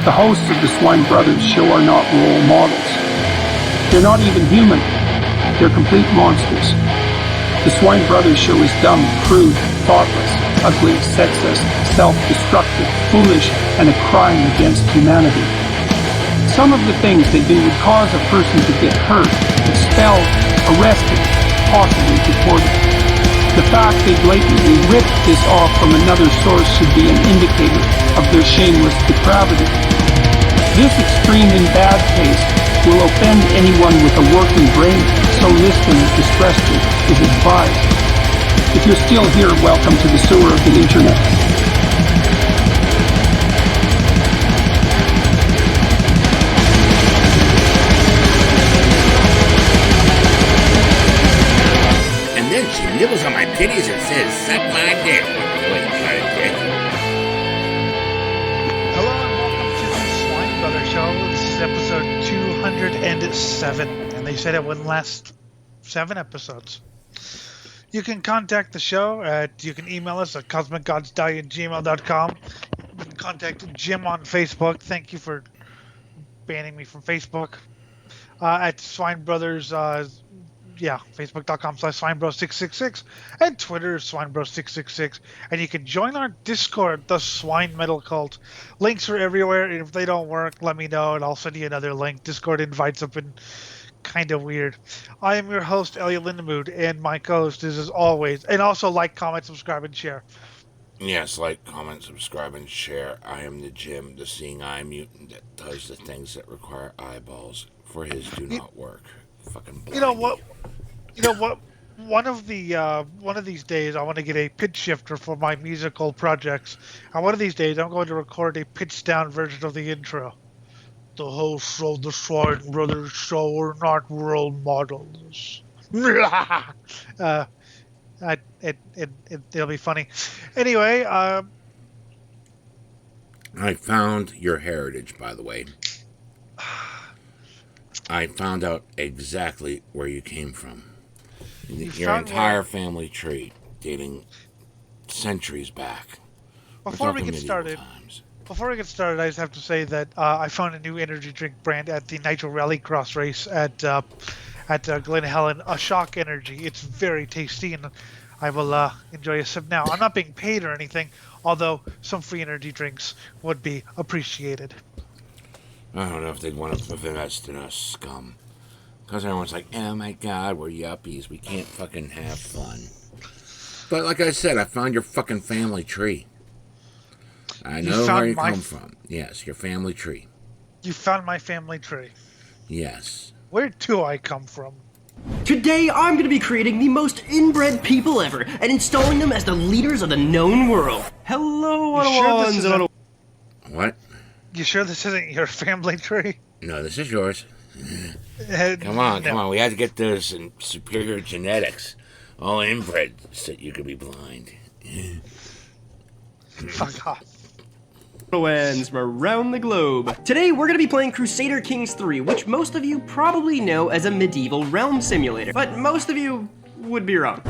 The hosts of the Swine Brothers show are not role models. They're not even human. They're complete monsters. The Swine Brothers show is dumb, crude, thoughtless, ugly, sexist, self-destructive, foolish, and a crime against humanity. Some of the things they do would cause a person to get hurt, expelled, arrested, possibly deported. The fact they blatantly ripped this off from another source should be an indicator of their shameless depravity. This extreme in bad taste will offend anyone with a working brain, so listener discretion is advised. If you're still here, welcome to the sewer of the internet. And then she nibbles on my titties and says, suck my dick. Hello and welcome to the Swine Brothers Show. This is episode 207, and they said it wouldn't last 7 episodes. You can contact the show you can email us at cosmicgodsdie@gmail.com. You can contact Jim on Facebook. Thank you for banning me from Facebook. At Swine Brothers, facebook.com/SwineBro666 and Twitter SwineBro666. And you can join our Discord, the Swine Metal Cult. Links are everywhere, and if they don't work, let me know and I'll send you another link. Discord invites have been kind of weird. I am your host, Elliot Lindemood, and my co-host is as always. And also like, comment, subscribe, and share. Yes, like, comment, subscribe, and share. I am the Jim, the seeing eye mutant that does the things that require eyeballs, for his do not work. Fucking blind. You know what? One of these days, I want to get a pitch shifter for my musical projects. And one of these days, I'm going to record a pitched down version of the intro. The hosts of the Swine Brothers Show are not role models. It'll be funny. Anyway, I found your heritage, by the way. I found out exactly where you came from. Your entire family tree, dating centuries back. Before we get started, I just have to say that I found a new energy drink brand at the Nitro Rallycross race at Glen Helen, a Shock Energy. It's very tasty, and I will enjoy a sip now. I'm not being paid or anything, although some free energy drinks would be appreciated. I don't know if they'd want to invest in us, scum. Because everyone's like, oh my god, we're yuppies. We can't fucking have fun. But like I said, I found your fucking family tree. I know where you come from. Yes, your family tree. You found my family tree. Yes. Where do I come from? Today, I'm going to be creating the most inbred people ever and installing them as the leaders of the known world. Hello, What? You sure this isn't your family tree? No, this is yours. Come on. We had to get those in superior genetics. All inbred so you could be blind. Fuck off. Ends from around the globe. Today, we're going to be playing Crusader Kings 3, which most of you probably know as a medieval realm simulator, but most of you would be wrong.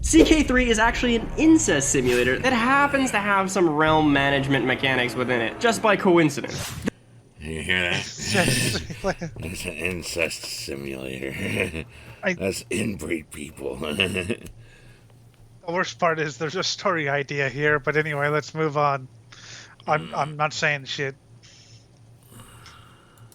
CK3 is actually an incest simulator that happens to have some realm management mechanics within it, just by coincidence. You hear that? It's an incest simulator. That's inbreed people. The worst part is there's a story idea here, but anyway, let's move on. I'm not saying shit.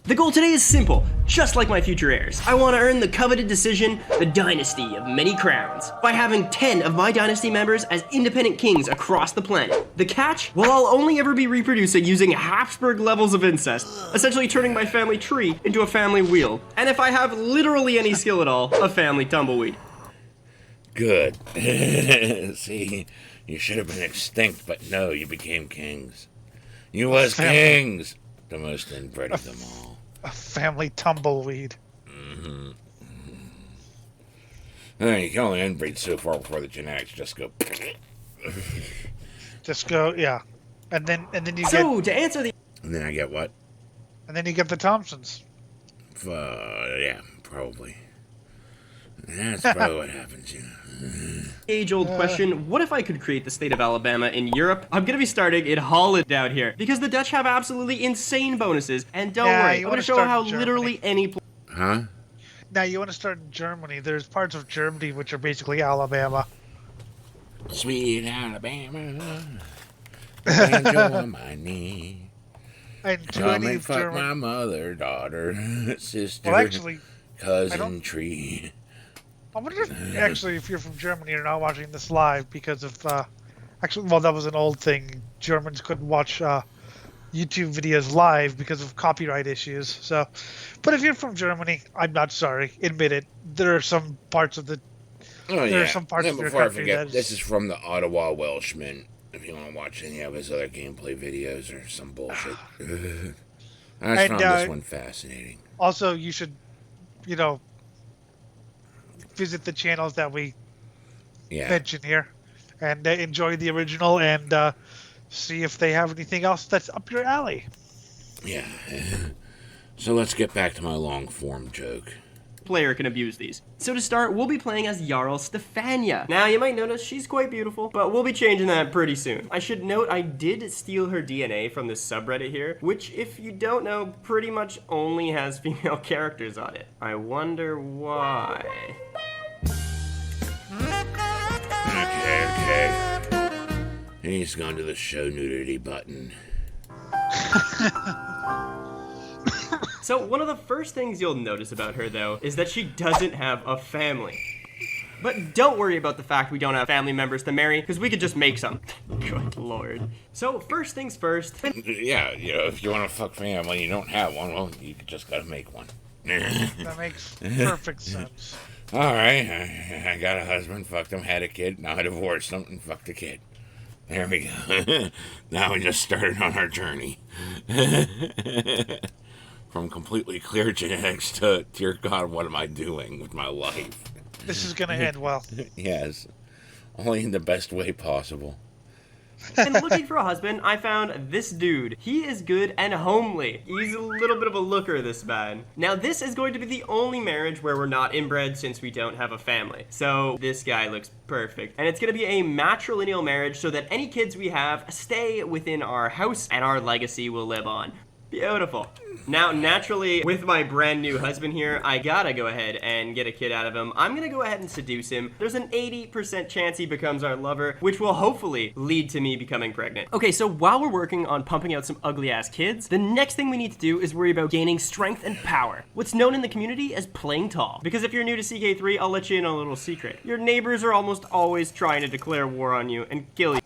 The goal today is simple, just like my future heirs. I want to earn the coveted decision, the dynasty of many crowns, by having 10 of my dynasty members as independent kings across the planet. The catch? Well, I'll only ever be reproducing using Habsburg levels of incest, essentially turning my family tree into a family wheel. And if I have literally any skill at all, a family tumbleweed. Good. See, you should have been extinct, but no, you became kings. You was kings! The most inbred of them all. A family tumbleweed. Mm-hmm. You can only inbreed so far before the genetics just go. Yeah. And then you get. So to answer the. And then I get what? And then you get the Thompsons. Yeah, probably. That's probably what happens, you know. age-old question, what if I could create the state of Alabama in Europe? I'm gonna be starting in Holland out here, because the Dutch have absolutely insane bonuses, and don't worry, I'm gonna show how literally any Huh? Now you want to start in Germany. There's parts of Germany which are basically Alabama. Sweet Alabama, banjo on my knee. And Come any and of fuck German. my mother, daughter, sister, Well, actually, cousin, tree. I wonder if actually if you're from Germany, you're not watching this live because of actually, well, that was an old thing. Germans couldn't watch YouTube videos live because of copyright issues. So, but if you're from Germany, I'm not sorry. Admit it. There are some parts of the Oh, there are some parts of your before I country forget, that is, this is from the Ottawa Welshman. If you want to watch any of his other gameplay videos or some bullshit. I just And, found this one fascinating. also you should, you know, visit the channels that we Yeah. mention here, and enjoy the original and see if they have anything else that's up your alley. Yeah. So let's get back to my long form joke. player can abuse these. So to start, we'll be playing as Jarl Stefania. Now, you might notice she's quite beautiful, but we'll be changing that pretty soon. I should note I did steal her DNA from this subreddit here, which, if you don't know, pretty much only has female characters on it. I wonder why. Okay. He's gone to the show nudity button. So one of the first things you'll notice about her, though, is that she doesn't have a family. But don't worry about the fact we don't have family members to marry, because we could just make some. Good lord. So first things first. Yeah, you know, if you want to fuck family and you don't have one, well, you just gotta make one. That makes perfect sense. Alright, I got a husband, fucked him, had a kid, now I divorced him and fucked a kid. There we go. Now we just started on our journey. From completely clear genetics to, dear God, what am I doing with my life? This is gonna end well. Yes. Only in the best way possible. And looking for a husband, I found this dude. He is good and homely. He's a little bit of a looker, this man. Now, this is going to be the only marriage where we're not inbred since we don't have a family. So, this guy looks perfect. And it's going to be a matrilineal marriage so that any kids we have stay within our house and our legacy will live on. Beautiful. Now, naturally, with my brand new husband here, I gotta go ahead and get a kid out of him. I'm gonna go ahead and seduce him. There's an 80% chance he becomes our lover, which will hopefully lead to me becoming pregnant. Okay, so while we're working on pumping out some ugly-ass kids, the next thing we need to do is worry about gaining strength and power. What's known in the community as playing tall. Because if you're new to CK3, I'll let you in on a little secret. Your neighbors are almost always trying to declare war on you and kill you.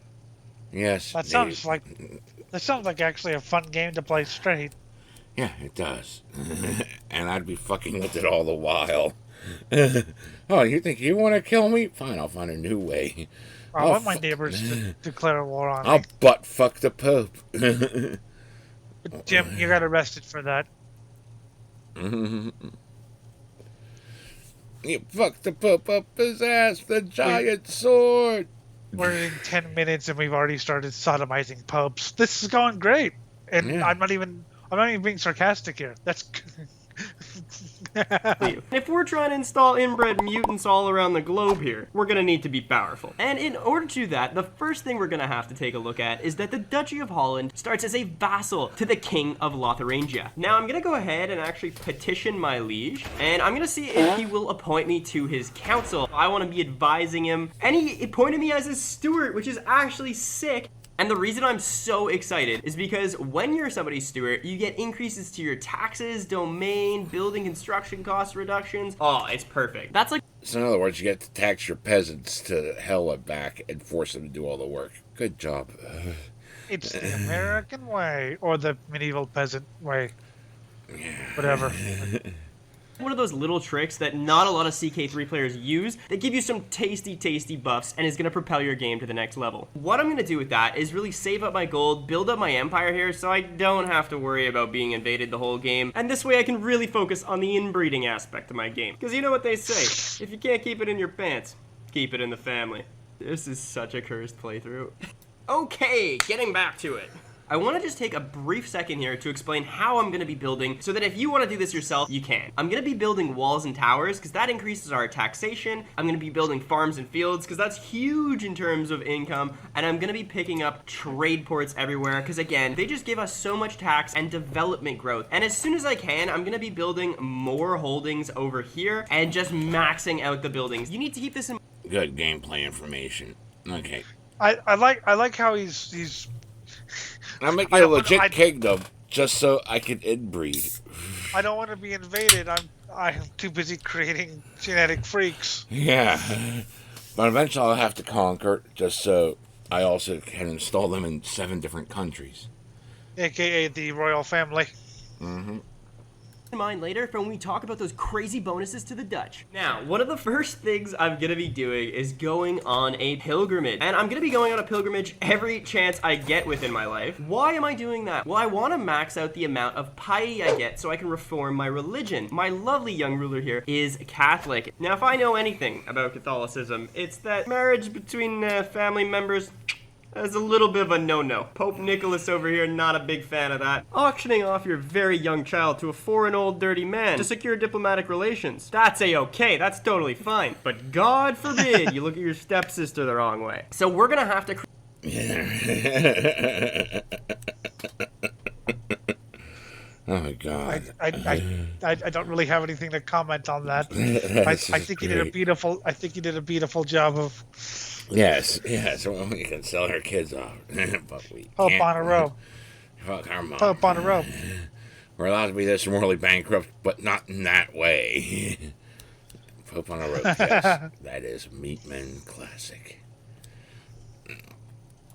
Yes. That sounds like actually a fun game to play straight. Yeah, it does. And I'd be fucking with it all the while. Oh, you think you want to kill me? Fine, I'll find a new way. I want my neighbors to declare war on I'll me. butt fuck the Pope. Jim, you got arrested for that. You fucked the Pope up his ass with a giant sword. We're in 10 minutes and we've already started sodomizing popes. This is going great. And Yeah. I'm not even being sarcastic here. That's If we're trying to install inbred mutants all around the globe here, we're gonna need to be powerful. And in order to do that, the first thing we're gonna have to take a look at is that the Duchy of Holland starts as a vassal to the King of Lotharingia. Now I'm gonna go ahead and actually petition my liege, and I'm gonna see if he will appoint me to his council. I wanna be advising him, and he appointed me as his steward, which is actually sick. And the reason I'm so excited is because when you're somebody's steward, you get increases to your taxes, domain, building construction cost reductions. Oh, it's perfect. That's like... So in other words, you get to tax your peasants to hell and back and force them to do all the work. Good job. it's the American way, or the medieval peasant way. Whatever. one of those little tricks that not a lot of CK3 players use that give you some tasty buffs and is going to propel your game to the next level. What I'm going to do with that is really save up my gold, build up my empire here so I don't have to worry about being invaded the whole game, and this way I can really focus on the inbreeding aspect of my game. Because you know what they say, if you can't keep it in your pants, keep it in the family. This is such a cursed playthrough. Okay, getting back to it. I want to just take a brief second here to explain how I'm going to be building so that if you want to do this yourself, you can. I'm going to be building walls and towers because that increases our taxation. I'm going to be building farms and fields because that's huge in terms of income. And I'm going to be picking up trade ports everywhere because, again, they just give us so much tax and development growth. And as soon as I can, I'm going to be building more holdings over here and just maxing out the buildings. You need to keep this in Good gameplay information. Okay. I like how he's I'm making a legit kingdom just so I can inbreed. I don't want to be invaded. I'm too busy creating genetic freaks. Yeah. But eventually I'll have to conquer just so I also can install them in 7 different countries. AKA the royal family. Mm-hmm. mind later for when we talk about those crazy bonuses to the Dutch. Now, one of the first things I'm gonna be doing is going on a pilgrimage. And I'm gonna be going on a pilgrimage every chance I get within my life. Why am I doing that? Well, I want to max out the amount of piety I get so I can reform my religion. My lovely young ruler here is Catholic. Now, if I know anything about Catholicism, it's that marriage between family members is a little bit of a no-no. Pope Nicholas over here, not a big fan of that. Auctioning off your very young child to a foreign old dirty man to secure diplomatic relations. That's a-okay, that's totally fine. But God forbid you look at your stepsister the wrong way. So we're gonna have to... Oh my God! I don't really have anything to comment on that. I think you did a beautiful. I think you did a beautiful job of. Yes. Well, we can sell our kids off, but we Pope can't. on a rope. Fuck our mom. Pope on a rope. We're allowed to be this morally bankrupt, but not in that way. Pope on a rope. Yes, that is Meatman classic.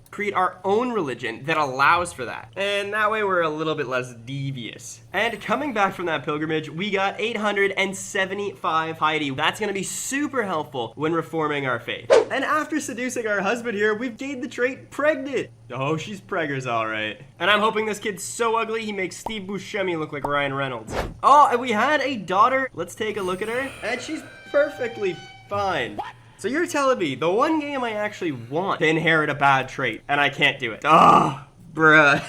Create our own religion that allows for that. And that way we're a little bit less devious. And coming back from that pilgrimage, we got 875 piety. That's gonna be super helpful when reforming our faith. And after seducing our husband here, we've gained the trait pregnant. Oh, she's preggers all right. And I'm hoping this kid's so ugly he makes Steve Buscemi look like Ryan Reynolds. Oh, and we had a daughter. Let's take a look at her. And she's perfectly fine. So you're telling me the one game I actually want to inherit a bad trait, and I can't do it. Oh, bruh.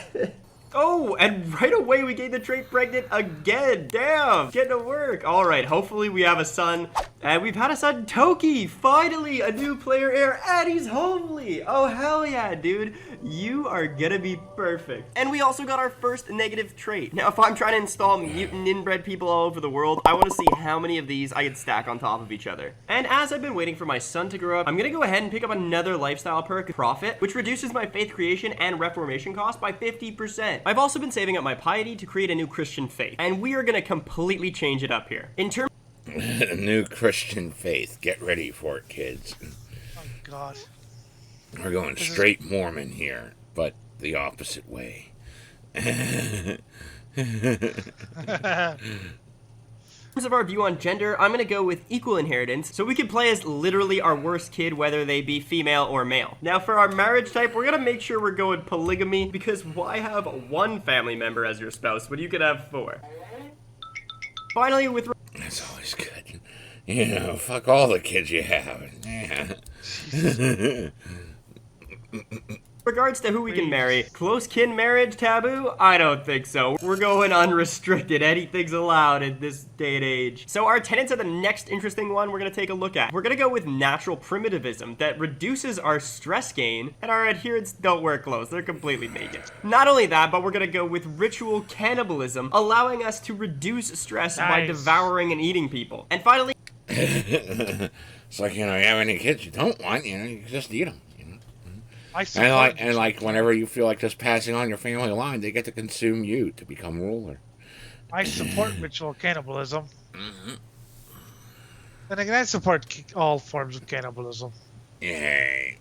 Oh, and right away we gained the trait pregnant again. Damn, getting to work. All right, hopefully we have a son. And we've had a son, Toki. Finally, a new player heir, and he's homely. Oh, hell yeah, dude. You are gonna be perfect. And we also got our first negative trait. Now, if I'm trying to install mutant inbred people all over the world, I want to see how many of these I can stack on top of each other. And as I've been waiting for my son to grow up, I'm gonna go ahead and pick up another lifestyle perk, Profit, which reduces my faith creation and reformation cost by 50%. I've also been saving up my piety to create a new Christian faith, and we are gonna completely change it up here. In terms New Christian faith. Get ready for it, kids. Oh God. We're going straight Mormon here, but the opposite way. In terms of our view on gender, I'm gonna go with equal inheritance, so we can play as literally our worst kid, whether they be female or male. Now for our marriage type, we're gonna make sure we're going polygamy, because why have one family member as your spouse when you could have 4? Finally, with That's always good. You know, fuck all the kids you have. Yeah. regards to who we can marry, close kin marriage taboo? I don't think so. We're going unrestricted. Anything's allowed in this day and age. So our tenets are the next interesting one we're gonna take a look at. We're gonna go with natural primitivism that reduces our stress gain, and our adherents don't wear clothes. They're completely naked. Not only that, but we're gonna go with ritual cannibalism, allowing us to reduce stress by devouring and eating people. And finally, it's like, you know, you have any kids you don't want, you know, you just eat them. And like whenever you feel like just passing on your family line, they get to consume you to become ruler. I support ritual cannibalism. Mm-hmm. And again, I support all forms of cannibalism. Yay.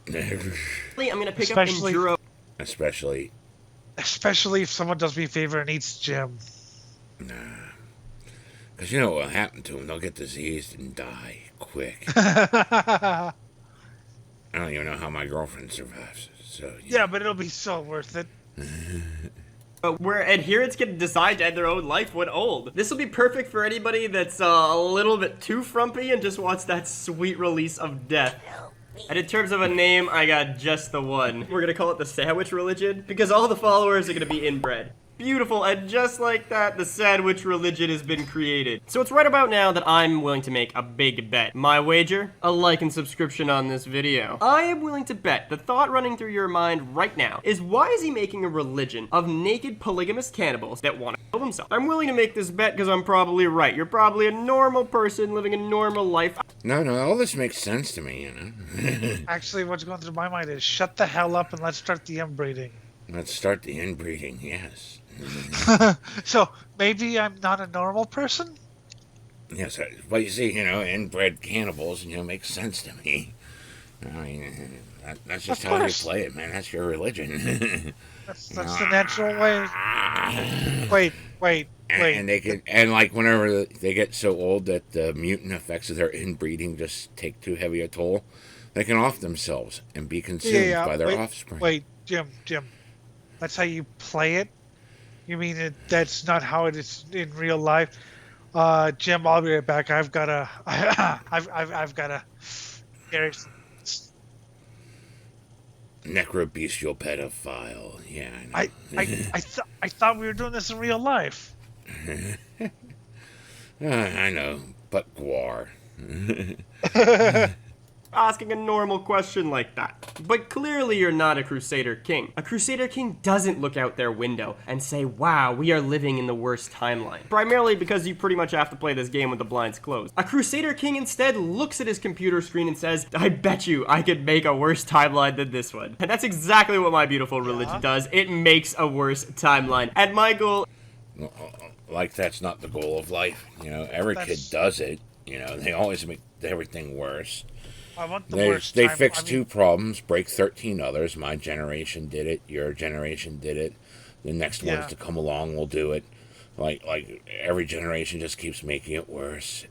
I'm gonna pick up enduro. Especially if someone does me a favor and eats Jim. Nah. Because you know what will happen to them? They'll get diseased and die quick. I don't even know how my girlfriend survives. So yeah, but it'll be so worth it. Where adherents can decide to end their own life when old. This will be perfect for anybody that's a little bit too frumpy and just wants that sweet release of death. And in terms of a name, I got just the one. We're gonna call it the Sandwich Religion, because all the followers are gonna be inbred. Beautiful, and just like that, the Sandwich Religion has been created. So it's right about now that I'm willing to make a big bet. My wager? A like and subscription on this video. I am willing to bet the thought running through your mind right now is, why is he making a religion of naked polygamous cannibals that want to kill themselves? I'm willing to make this bet because I'm probably right. You're probably a normal person living a normal life. No, all this makes sense to me, you know. Actually, what's going through my mind is, shut the hell up and let's start the inbreeding. Let's start the inbreeding, yes. So maybe I'm not a normal person? Yes, but you see, you know, inbred cannibals, you know, makes sense to me. I mean, that's just how you play it, man. That's your religion. That's the natural way. Wait. And they can, and like whenever they get so old that the mutant effects of their inbreeding just take too heavy a toll, they can off themselves and be consumed by their offspring. Wait, Jim. That's how you play it? You mean that's not how it is in real life? Jim, I'll be right back. I've gotta. Necrobestial pedophile. Yeah, I know. I thought we were doing this in real life. I know, but Guar. Asking a normal question like that. But clearly you're not a Crusader King. A Crusader King doesn't look out their window and say, wow, we are living in the worst timeline. Primarily because you pretty much have to play this game with the blinds closed. A Crusader King instead looks at his computer screen and says, I bet you I could make a worse timeline than this one. And that's exactly what my beautiful religion does. It makes a worse timeline. And my goal... Like, that's not the goal of life. You know, every kid does it. You know, they always make everything worse. I want the worst They time. fixed 2 problems, break 13 others. My generation did it. Your generation did it. The next ones to come along will do it. Like every generation just keeps making it worse.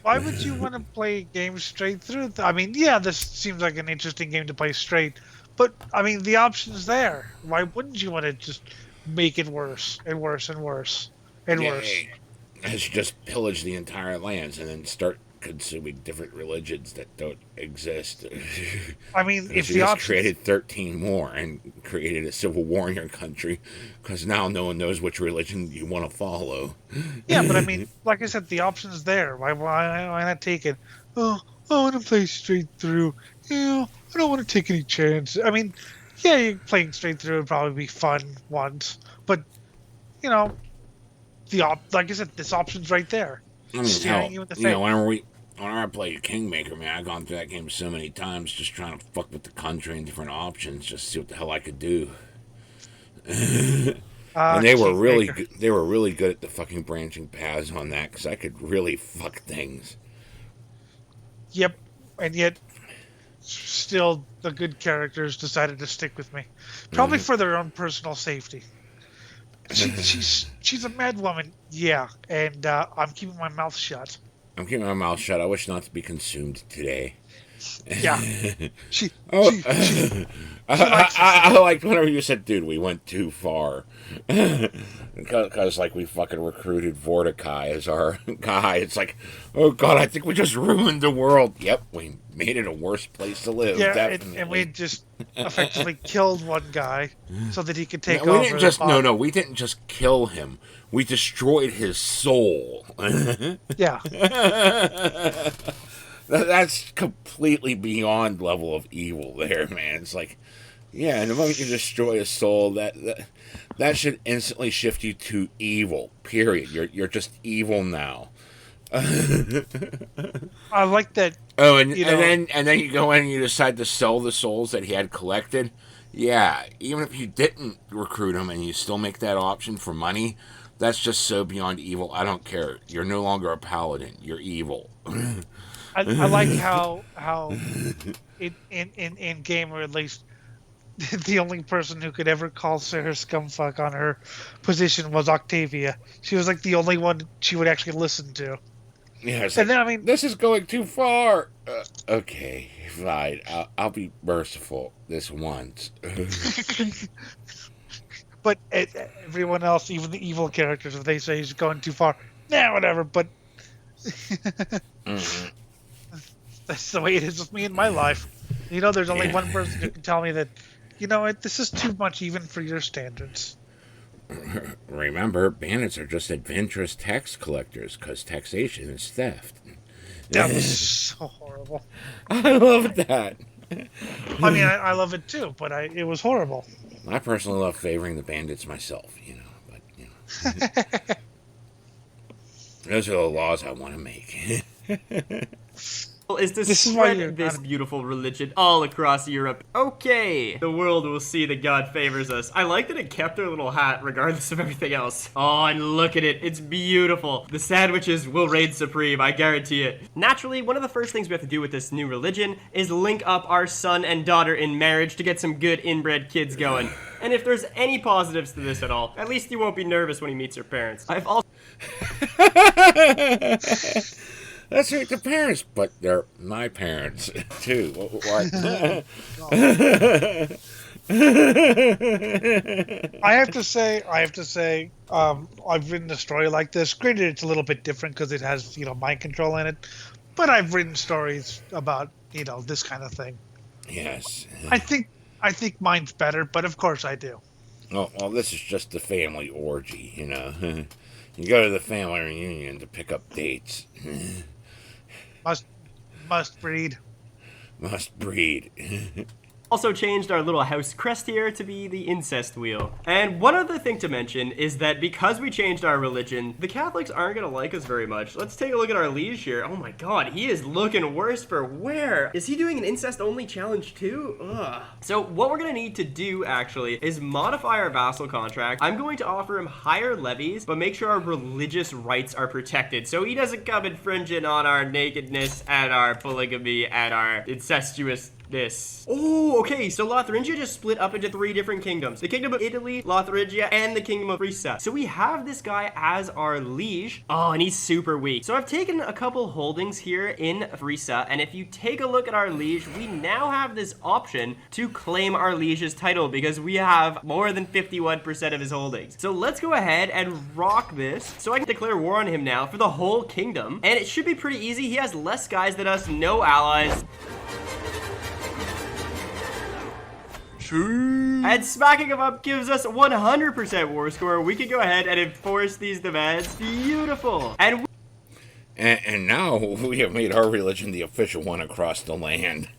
Why would you want to play games straight through? I mean, yeah, this seems like an interesting game to play straight, but I mean, the option's there. Why wouldn't you want to just make it worse and worse and worse and worse? I should just pillage the entire lands and then start consuming different religions that don't exist. I mean, if you the just option created 13 more and created a civil war in your country, because now no one knows which religion you want to follow. Yeah, but I mean, like I said, the option's there. Why not take it? Oh, I want to play straight through. Yeah, I don't want to take any chance. I mean, yeah, playing straight through would probably be fun once, but you know, like I said, this option's right there. I mean, Staring you in the face. You know, whenever I play Kingmaker, man, I've gone through that game so many times, just trying to fuck with the country and different options, just to see what the hell I could do. And they were really good. They were really good at the fucking branching paths on that, because I could really fuck things. Yep, and yet still the good characters decided to stick with me, probably for their own personal safety. She's a mad woman, yeah, and I'm keeping my mouth shut. I'm keeping my mouth shut. I wish not to be consumed today. Yeah. I liked whenever you said, dude, we went too far. Because, like, we fucking recruited Vortikai as our guy. It's like, oh, God, I think we just ruined the world. Yep, we made it a worse place to live, definitely. And we just effectively killed one guy so that he could take we over. Didn't just, no, we didn't just kill him. We destroyed his soul. Yeah. That's completely beyond level of evil there, man. It's like, yeah, and the moment you destroy a soul, that should instantly shift you to evil, period. You're just evil now. I like that. Oh, and then you go in and you decide to sell the souls that he had collected. Yeah, even if you didn't recruit him and you still make that option for money, that's just so beyond evil. I don't care. You're no longer a paladin. You're evil. I like how in game, or at least the only person who could ever call Sarah scumfuck on her position was Octavia. She was like the only one she would actually listen to. Yeah, and then I mean, this is going too far. Okay, fine. I'll be merciful this once. But everyone else, even the evil characters, if they say he's going too far, whatever. But That's the way it is with me in my life. There's only one person who can tell me that, this is too much even for your standards. Remember, bandits are just adventurous tax collectors, because taxation is theft. That was so horrible. I love that. I mean, I love it too, but it was horrible. I personally love favoring the bandits myself, but, those are the laws I want to make. Is to spread this beautiful religion all across Europe. Okay, the world will see that God favors us. I like that it kept their little hat regardless of everything else. Oh, and look at it. It's beautiful. The sandwiches will reign supreme, I guarantee it. Naturally, one of the first things we have to do with this new religion is link up our son and daughter in marriage to get some good inbred kids going. And if there's any positives to this at all, at least he won't be nervous when he meets her parents. I've also... That's right, the parents, but they're my parents, too. What? I have to say, I've written a story like this. Granted, it's a little bit different because it has, mind control in it. But I've written stories about, this kind of thing. Yes. I think mine's better, but of course I do. Oh, well, this is just the family orgy, You go to the family reunion to pick up dates. Must breed. Must breed. Also changed our little house crest here to be the incest wheel. And one other thing to mention is that because we changed our religion, the Catholics aren't gonna like us very much. Let's take a look at our liege here. Oh my god, he is looking worse for wear. Is he doing an incest-only challenge too? Ugh. So what we're gonna need to do, actually, is modify our vassal contract. I'm going to offer him higher levies, but make sure our religious rights are protected, so he doesn't come infringing on our nakedness and our polygamy and our incestuous this. Oh, okay, so Lotharingia just split up into 3 different kingdoms. The Kingdom of Italy, Lotharingia, and the Kingdom of Frisia. So we have this guy as our liege. Oh, and he's super weak. So I've taken a couple holdings here in Frisia, and if you take a look at our liege, we now have this option to claim our liege's title because we have more than 51% of his holdings. So let's go ahead and rock this. So I can declare war on him now for the whole kingdom, and it should be pretty easy. He has less guys than us, no allies. And smacking him up gives us 100% war score. We can go ahead and enforce these demands. Beautiful. And now we have made our religion the official one across the land.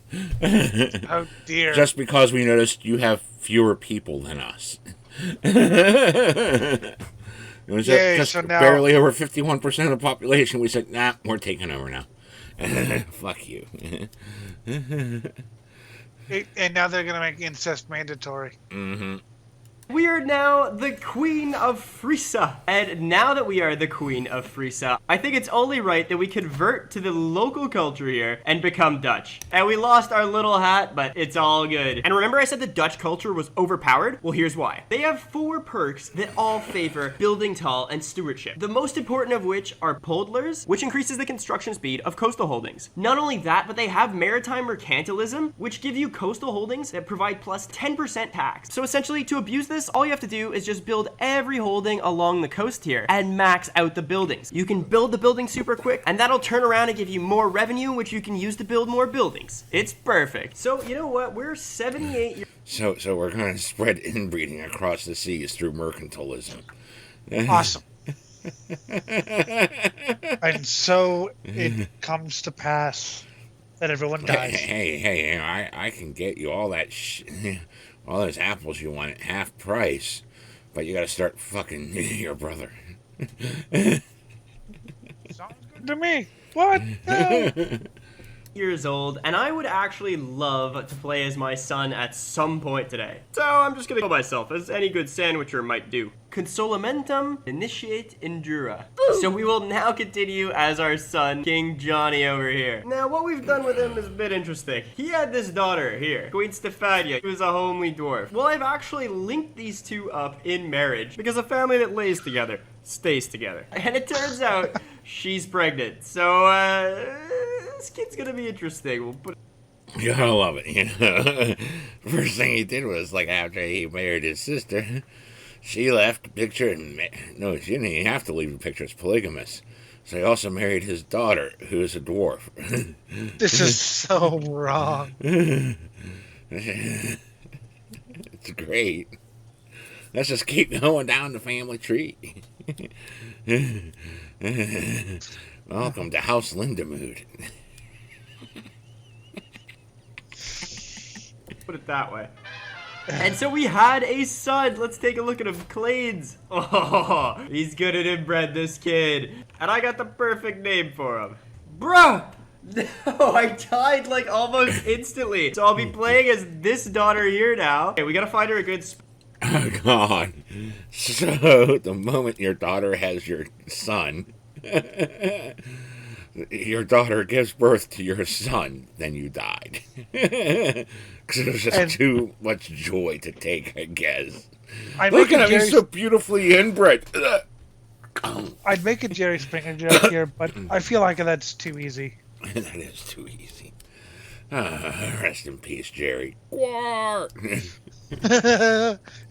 Oh dear. Just because we noticed you have fewer people than us. Yay, just so now, barely over 51% of the population. We said, nah, we're taking over now. Fuck you. And now they're going to make incest mandatory. Mm-hmm. We are now the Queen of Frisia. And now that we are the Queen of Frisia, I think it's only right that we convert to the local culture here and become Dutch. And we lost our little hat, but it's all good. And remember I said the Dutch culture was overpowered? Well, here's why. They have 4 perks that all favor building tall and stewardship. The most important of which are poldlers, which increases the construction speed of coastal holdings. Not only that, but they have maritime mercantilism, which give you coastal holdings that provide plus 10% tax. So essentially, to abuse this, all you have to do is just build every holding along the coast here and max out the buildings. You can build the building super quick, and that'll turn around and give you more revenue, which you can use to build more buildings. It's perfect. So, you know what? We're 78 years... So we're going to spread inbreeding across the seas through mercantilism. Awesome. And so it comes to pass that everyone dies. Hey, I can get you all that all those apples you want at half price, but you gotta start fucking your brother. Sounds good to me. What? No. Years old, and I would actually love to play as my son at some point today. So I'm just gonna kill myself, as any good sandwicher might do. Consolamentum initiate endura. So we will now continue as our son, King Johnny over here. Now what we've done with him is a bit interesting. He had this daughter here, Queen Stefania, who was a homely dwarf. Well, I've actually linked these two up in marriage, because a family that lays together stays together. And it turns out she's pregnant. So this kid's gonna be interesting. We'll put You gotta love it, First thing he did was, like, after he married his sister, she left a picture, and no, she didn't even have to leave a picture, it's polygamous. So he also married his daughter, who is a dwarf. This is so wrong. It's great. Let's just keep going down the family tree. Welcome to House Lindemood. Put it that way. And so we had a son. Let's take a look at him. Clades. Oh, he's good at inbred, this kid. And I got the perfect name for him. Bruh! No, I died like almost instantly. So I'll be playing as this daughter here now. Okay, we gotta find her a good Oh, God. So, the moment your daughter has your son, your daughter gives birth to your son, then you died. Because it was just too much joy to take, I guess. Look at him, he's so beautifully inbred. I'd make a Jerry Springer joke here, but I feel like that's too easy. That is too easy. Rest in peace, Jerry.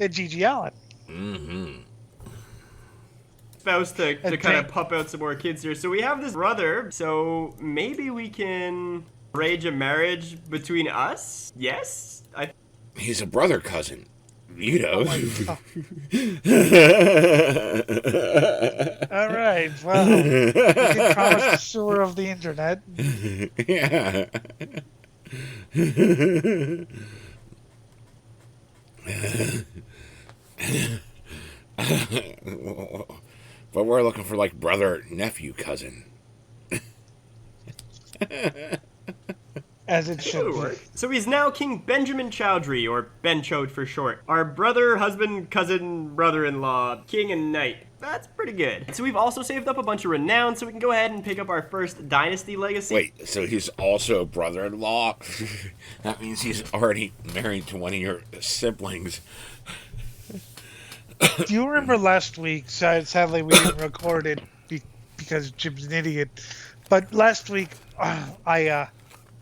And Gigi Allen. Mm-hmm. Spouse to kind of pump out some more kids here. So we have this brother, so maybe we can arrange a marriage between us? Yes? He's a brother cousin. You know. Oh all right, well, you can promise the sewer of the internet. Yeah. But we're looking for like brother, nephew, cousin. As it should be. So he's now King Benjamin Chowdhury, or Ben Chode for short. Our brother, husband, cousin, brother-in-law, king and knight. That's pretty good. So we've also saved up a bunch of renown, so we can go ahead and pick up our first dynasty legacy. Wait, so he's also a brother-in-law? That means he's already married to one of your siblings. Do you remember last week? Sadly, we didn't record it because Jim's an idiot. But last week, I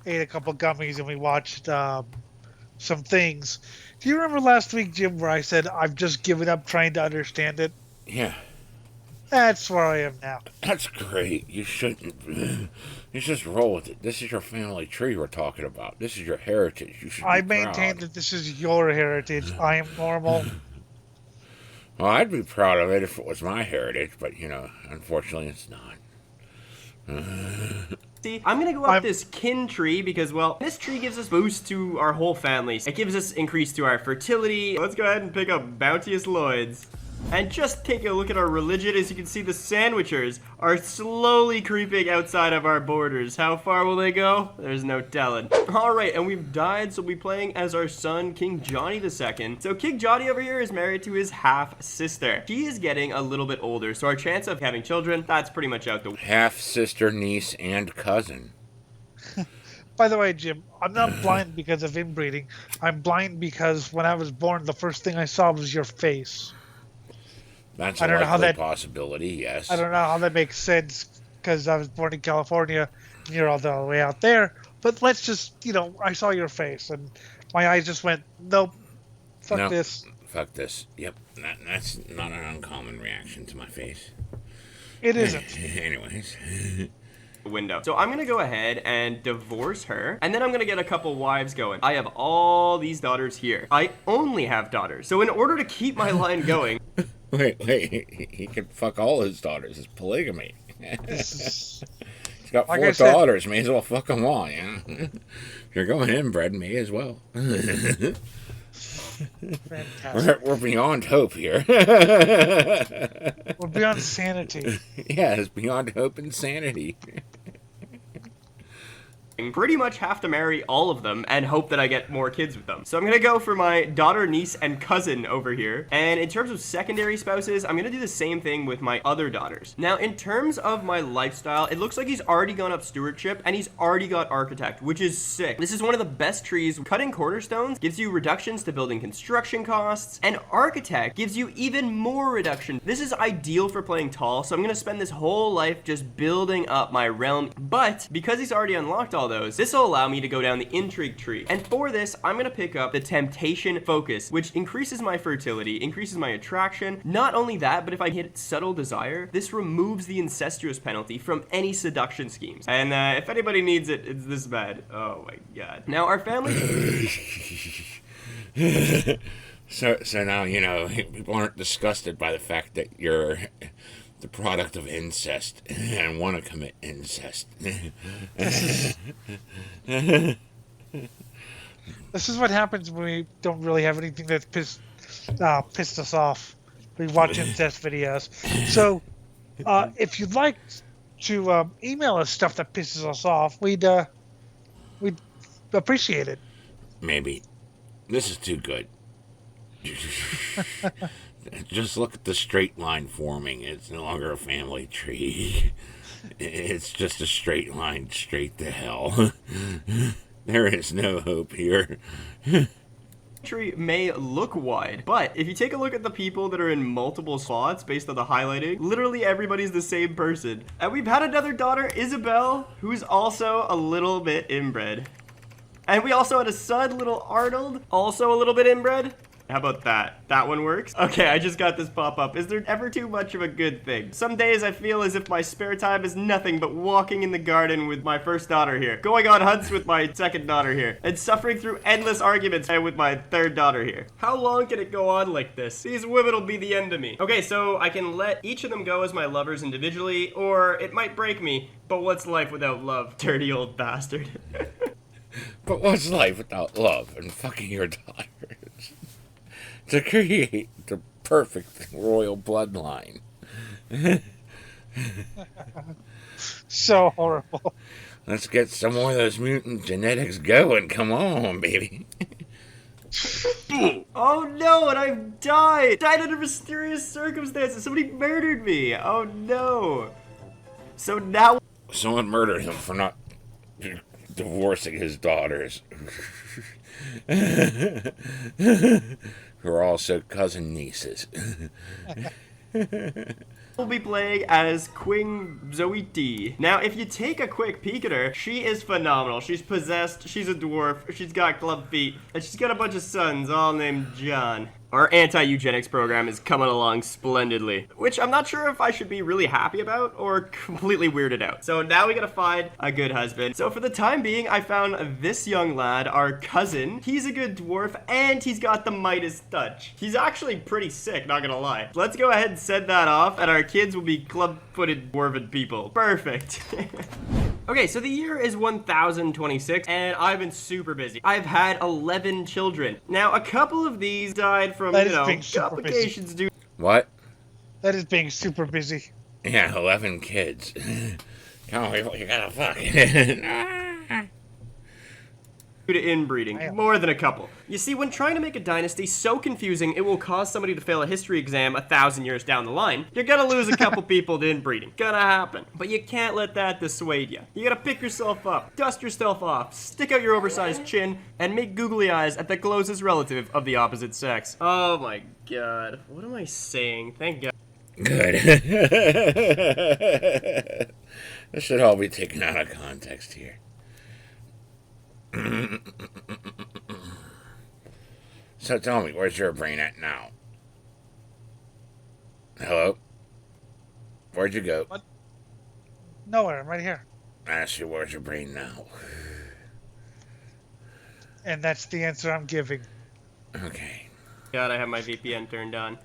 ate a couple gummies and we watched some things. Do you remember last week, Jim, where I said I've just given up trying to understand it? Yeah. That's where I am now. That's great. You shouldn't. You just roll with it. This is your family tree we're talking about. This is your heritage. You should. I maintain that this is your heritage. I am normal. Well, I'd be proud of it if it was my heritage, but, you know, unfortunately it's not. See, I'm gonna go up this kin tree because, well, this tree gives us boost to our whole family. It gives us increase to our fertility. Let's go ahead and pick up Bounteous Lloyds. And just take a look at our religion. As you can see, the Sandwichers are slowly creeping outside of our borders. How far will they go? There's no telling. Alright, and we've died, so we'll be playing as our son, King Johnny II. So King Johnny over here is married to his half-sister. She is getting a little bit older, so our chance of having children, that's pretty much out the window. Half-sister, niece, and cousin. By the way, Jim, I'm not blind because of inbreeding. I'm blind because when I was born, the first thing I saw was your face. That's a likely possibility, yes. I don't know how that makes sense because I was born in California and you're all the way out there. But let's just, I saw your face and my eyes just went, nope, fuck this. Fuck this. Yep, that's not an uncommon reaction to my face. It isn't. Anyways. Window. So I'm gonna go ahead and divorce her, and then I'm gonna get a couple wives going. I have all these daughters here. I only have daughters. So in order to keep my line going... Wait, he can fuck all his daughters. It's polygamy. He's got four daughters. May as well fuck them all, yeah? If you're going inbred, may as well. We're beyond hope here. We're beyond sanity. Yeah, it's beyond hope and sanity. Pretty much have to marry all of them and hope that I get more kids with them. So I'm gonna go for my daughter, niece, and cousin over here. And in terms of secondary spouses, I'm gonna do the same thing with my other daughters. Now, in terms of my lifestyle, it looks like he's already gone up stewardship and he's already got architect, which is sick. This is one of the best trees. Cutting cornerstones gives you reductions to building construction costs, and architect gives you even more reduction. This is ideal for playing tall, so I'm gonna spend this whole life just building up my realm. But because he's already unlocked all all those, this will allow me to go down the intrigue tree. And for this, I'm gonna pick up the temptation focus, which increases my fertility, increases my attraction. Not only that, but if I hit subtle desire, this removes the incestuous penalty from any seduction schemes. And if anybody needs it, it's this bad. Oh my god. Now our family... So now, you know, people aren't disgusted by the fact that you're the product of incest and want to commit incest. This is what happens when we don't really have anything that pissed us off. We watch incest videos. So, if you'd like to email us stuff that pisses us off, we'd appreciate it. Maybe. This is too good. Just look at the straight line forming. It's no longer a family tree. It's just a straight line straight to hell. There is no hope here. Tree may look wide, but if you take a look at the people that are in multiple spots based on the highlighting, literally everybody's the same person. And we've had another daughter, Isabel, who's also a little bit inbred. And we also had a son, little Arnold, also a little bit inbred. How about that? That one works? Okay, I just got this pop-up. Is there ever too much of a good thing? Some days I feel as if my spare time is nothing but walking in the garden with my first daughter here, going on hunts with my second daughter here, and suffering through endless arguments with my third daughter here. How long can it go on like this? These women will be the end of me. Okay, so I can let each of them go as my lovers individually, or it might break me, but what's life without love, dirty old bastard? But what's life without love and fucking your daughters? To create the perfect royal bloodline. So horrible. Let's get some more of those mutant genetics going. Come on, baby. Oh no, and I've died! Died under mysterious circumstances. Somebody murdered me. Oh no. So now... Someone murdered him for not divorcing his daughters. Who are also cousin nieces. We'll be playing as Queen Zoiti. Now, if you take a quick peek at her, she is phenomenal. She's possessed, she's a dwarf, she's got club feet, and she's got a bunch of sons, all named John. Our anti-eugenics program is coming along splendidly, which I'm not sure if I should be really happy about or completely weirded out. So now we gotta find a good husband. So for the time being, I found this young lad, our cousin. He's a good dwarf, and he's got the Midas touch. He's actually pretty sick, not gonna lie. Let's go ahead and send that off, and our kids will be club-footed dwarven people. Perfect. Okay, so the year is 1026, and I've been super busy. I've had 11 children. Now, a couple of these died from, you know, complications due... What? That is being super busy. Yeah, 11 kids. Come on, you gotta fuck. Due to inbreeding, more than a couple. You see, when trying to make a dynasty so confusing, it will cause somebody to fail a history exam 1,000 years down the line. You're gonna lose a couple people to inbreeding. Gonna happen. But you can't let that dissuade you. You gotta pick yourself up, dust yourself off, stick out your oversized chin, and make googly eyes at the closest relative of the opposite sex. Oh my god. What am I saying? Thank god. Good. This should all be taken out of context here. So tell me, where's your brain at now? Hello? Where'd you go? What? Nowhere, I'm right here. I asked you, where's your brain now? And that's the answer I'm giving. Okay. God, I have my VPN turned on.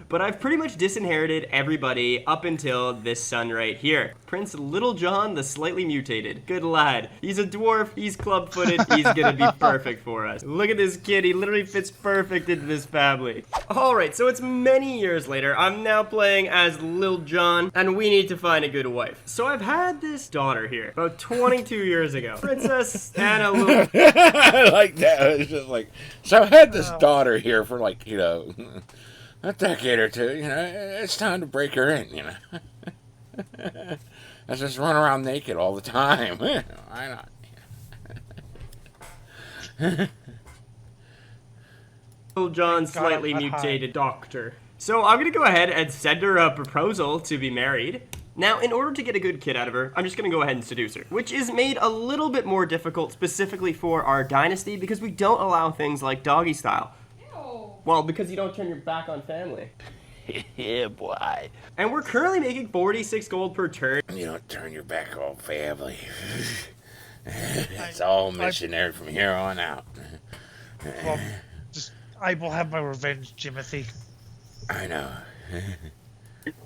But I've pretty much disinherited everybody up until this son right here. Prince Little John the Slightly Mutated. Good lad. He's a dwarf, he's club-footed, he's gonna be perfect for us. Look at this kid, he literally fits perfect into this family. Alright, so it's many years later. I'm now playing as Lil John, and we need to find a good wife. So I've had this daughter here, about 22 years ago. Princess Anna Lil... I like that. It's just like, so I had this daughter here for like, you know... a decade or two, you know, it's time to break her in, you know. I just run around naked all the time. Why not? Little John Slightly Mutated Doctor. So I'm gonna go ahead and send her a proposal to be married. Now, in order to get a good kid out of her, I'm just going to go ahead and seduce her, which is made a little bit more difficult specifically for our dynasty because we don't allow things like doggy style. Ew. Well, because you don't turn your back on family. Yeah, boy. And we're currently making 46 gold per turn. You don't turn your back on family. It's all missionary from here on out. Well, I will have my revenge, Jimothy. I know.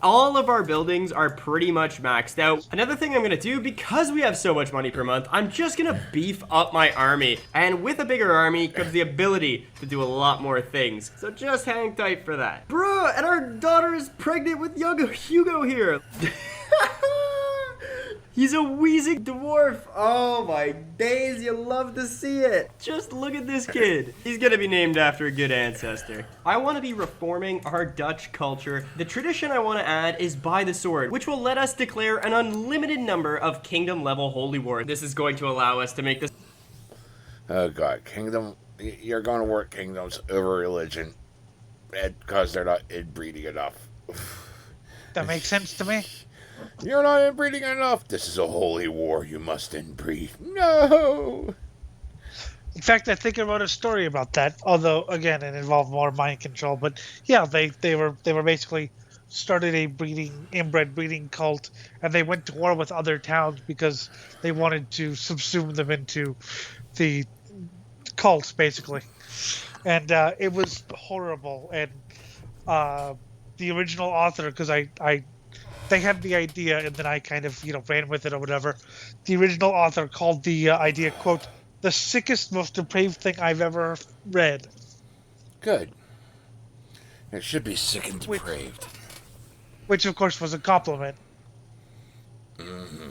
All of our buildings are pretty much maxed out. Another thing I'm going to do, because we have so much money per month, I'm just going to beef up my army. And with a bigger army comes the ability to do a lot more things. So just hang tight for that. Bruh, and our daughter is pregnant with young Hugo here. He's a wheezing dwarf. Oh my days, you love to see it. Just look at this kid. He's gonna be named after a good ancestor. I want to be reforming our Dutch culture. The tradition I want to add is by the sword, which will let us declare an unlimited number of kingdom level holy wars. This is going to allow us to make this. Oh God, kingdom. You're going to work kingdoms over religion because they're not inbreeding enough. That makes sense to me. You're not inbreeding enough. This is a holy war. You must inbreed. No. In fact, I think I wrote a story about that. Although, again, it involved more mind control. But yeah, they were basically started a inbred breeding cult, and they went to war with other towns because they wanted to subsume them into the cult, basically. And it was horrible. And the original author, because they had the idea, and then I kind of, ran with it or whatever. The original author called the idea, quote, the sickest, most depraved thing I've ever read. Good. It should be sick and depraved. Which of course, was a compliment. Mm-hmm.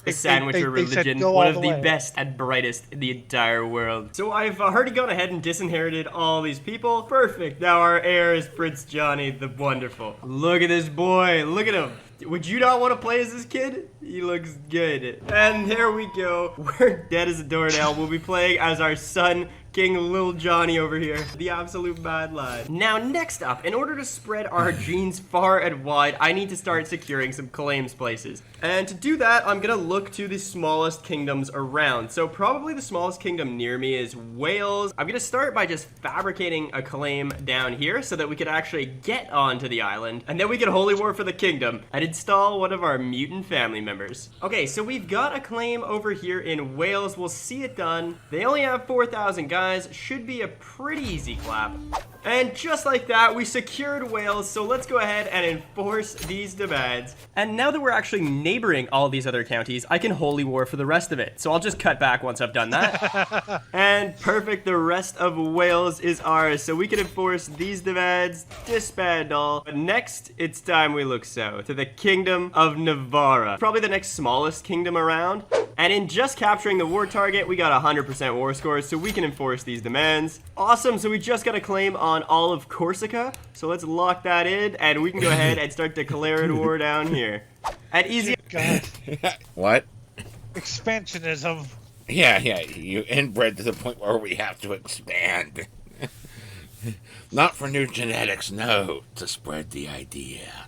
The sandwicher religion, one of the best and brightest in the entire world. So I've already gone ahead and disinherited all these people. Perfect. Now our heir is Prince Johnny the Wonderful. Look at this boy. Look at him. Would you not want to play as this kid? He looks good. And there we go. We're dead as a doornail. We'll be playing as our son, King Lil Johnny over here. The absolute bad lad. Now, next up, in order to spread our genes far and wide, I need to start securing some claims places. And to do that, I'm gonna look to the smallest kingdoms around. So probably the smallest kingdom near me is Wales. I'm gonna start by just fabricating a claim down here so that we could actually get onto the island. And then we can holy war for the kingdom and install one of our mutant family members. Okay, so we've got a claim over here in Wales. We'll see it done. They only have 4,000 guys. Should be a pretty easy clap. And just like that, we secured Wales, so let's go ahead and enforce these demands. And now that we're actually neighboring all these other counties, I can holy war for the rest of it. So I'll just cut back once I've done that. And perfect, the rest of Wales is ours, so we can enforce these demands, disband all. But next, it's time we look south to the Kingdom of Navarra. Probably the next smallest kingdom around. And in just capturing the war target, we got 100% war scores, so we can enforce these demands. Awesome, so we just got a claim on all of Corsica, so let's lock that in, and we can go ahead and start declaring war down here. At easy. God. What? Expansionism. Yeah, you inbred to the point where we have to expand. Not for new genetics, no, to spread the idea.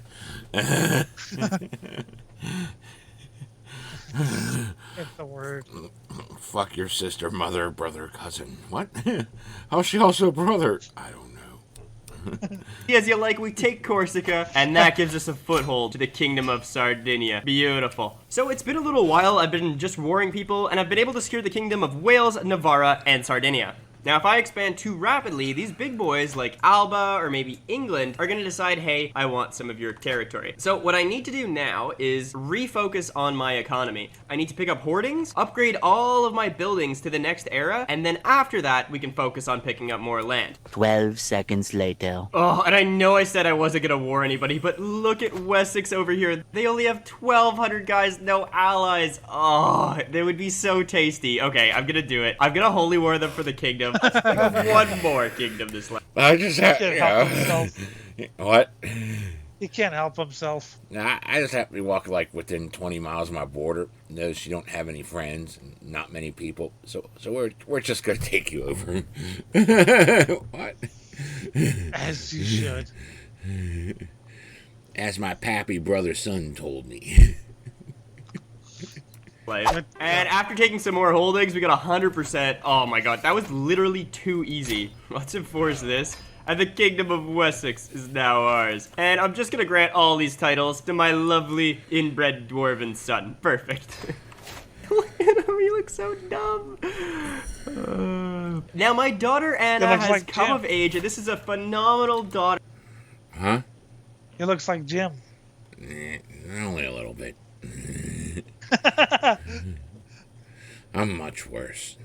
It's the word. Fuck your sister, mother, brother, cousin. What? How's she also brother? I don't know. As you like, we take Corsica, and that gives us a foothold to the Kingdom of Sardinia. Beautiful. So it's been a little while. I've been just warring people, and I've been able to secure the Kingdom of Wales, Navarra, and Sardinia. Now, if I expand too rapidly, these big boys like Alba or maybe England are going to decide, hey, I want some of your territory. So what I need to do now is refocus on my economy. I need to pick up hoardings, upgrade all of my buildings to the next era, and then after that, we can focus on picking up more land. 12 seconds later. Oh, and I know I said I wasn't going to war anybody, but look at Wessex over here. They only have 1,200 guys, no allies. Oh, they would be so tasty. Okay, I'm going to do it. I'm going to holy war them for the kingdom. One more kingdom this last. I just have, He can't help himself. What? He can't help himself. Nah, I just happen to walk like within 20 miles of my border. Notice you don't have any friends, not many people. So we're just gonna take you over. What? As you should. As my pappy brother son told me. And after taking some more holdings, we got 100%. Oh my god, that was literally too easy. Let's enforce this. And the Kingdom of Wessex is now ours. And I'm just gonna grant all these titles to my lovely inbred dwarven son. Perfect. Look at him, he looks so dumb. Now my daughter Anna has like come Jim. of age, and this is a phenomenal daughter. Huh? He looks like Jim. Only a little bit. I'm much worse.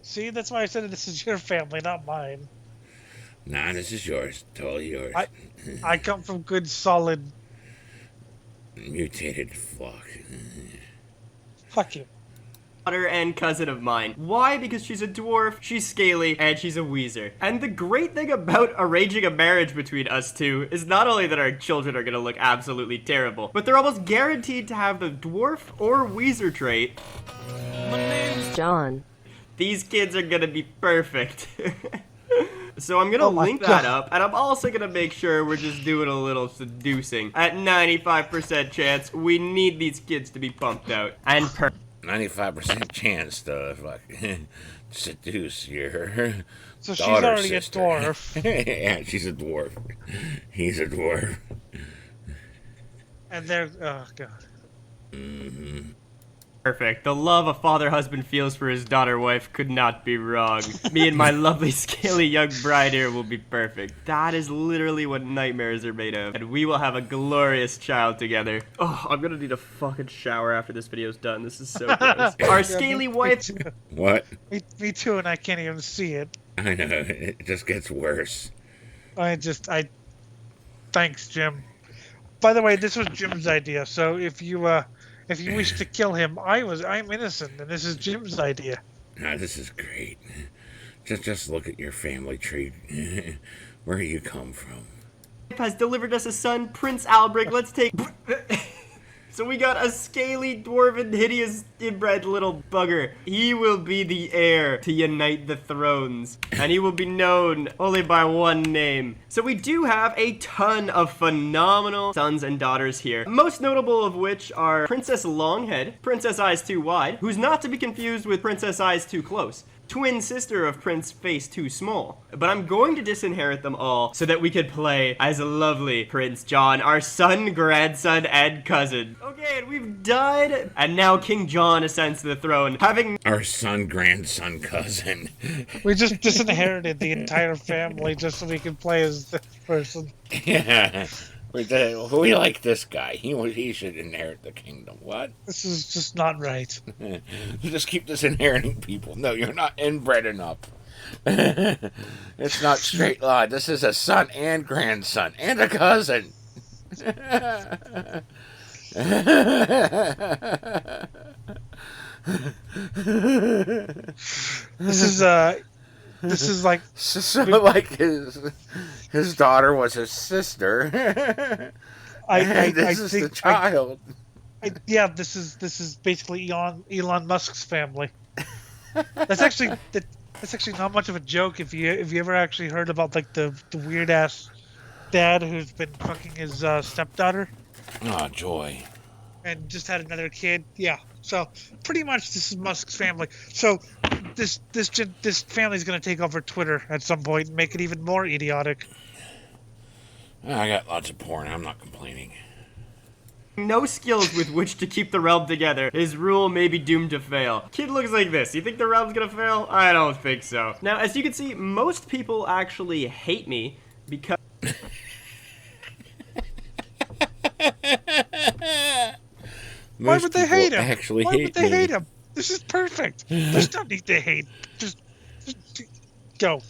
See, that's why I said this is your family, not mine. Nah, this is yours. Totally yours. I come from good, solid. Mutated flock. Fuck you. Daughter and cousin of mine. Why? Because she's a dwarf, she's scaly, and she's a Weezer. And the great thing about arranging a marriage between us two is not only that our children are gonna look absolutely terrible, but they're almost guaranteed to have the dwarf or Weezer trait. My name's John. These kids are gonna be perfect. So I'm gonna Oh my link God. that up, and I'm also gonna make sure we're just doing a little seducing. At 95% chance, we need these kids to be pumped out. And 95% chance to seduce your So she's daughter already sister. a dwarf. Yeah, she's a dwarf. He's a dwarf. And they're, oh god. perfect. The love a father-husband feels for his daughter-wife could not be wrong. Me and my lovely, scaly young bride here will be perfect. That is literally what nightmares are made of. And we will have a glorious child together. Oh, I'm gonna need a fucking shower after this video's done. This is so gross. Our scaly wife... What? Me too, and I can't even see it. I know, it just gets worse. Thanks, Jim. By the way, this was Jim's idea, so if you wish to kill him, I'm innocent, and this is Jim's idea. Nah, this is great. Just look at your family tree. Where you come from. has delivered us a son, Prince Albrecht. Let's take... So we got a scaly, dwarven, hideous, inbred little bugger. He will be the heir to unite the thrones, and he will be known only by one name. So we do have a ton of phenomenal sons and daughters here, most notable of which are Princess Longhead, Princess Eyes Too Wide, who's not to be confused with Princess Eyes Too Close, twin sister of Prince Face Too Small. But I'm going to disinherit them all so that we could play as a lovely Prince John, our son, grandson, and cousin. Okay, and we've died, and now King John ascends to the throne, having... Our son, grandson, cousin. We just disinherited the entire family just so we could play as this person. Yeah. We like this guy. He should inherit the kingdom. What? This is just not right. You just keep disinheriting people. No, you're not inbred enough. It's not straight line. This is a son and grandson and a cousin. This is like So like his daughter was his sister. This is the child. This is basically Elon Musk's family. That's actually not much of a joke if you ever actually heard about like the weird ass dad who's been fucking his stepdaughter Oh, joy. and just had another kid. Yeah. So pretty much this is Musk's family. So this family's gonna take over Twitter at some point and make it even more idiotic. I got lots of porn. I'm not complaining. no skills with which to keep the realm together. His rule may be doomed to fail. Kid looks like this. You think the realm's gonna fail? I don't think so. Now, as you can see, most people actually hate me because... Why would they hate him? Actually Why hate would they me. hate him? This is perfect. There's no need to hate. Just go.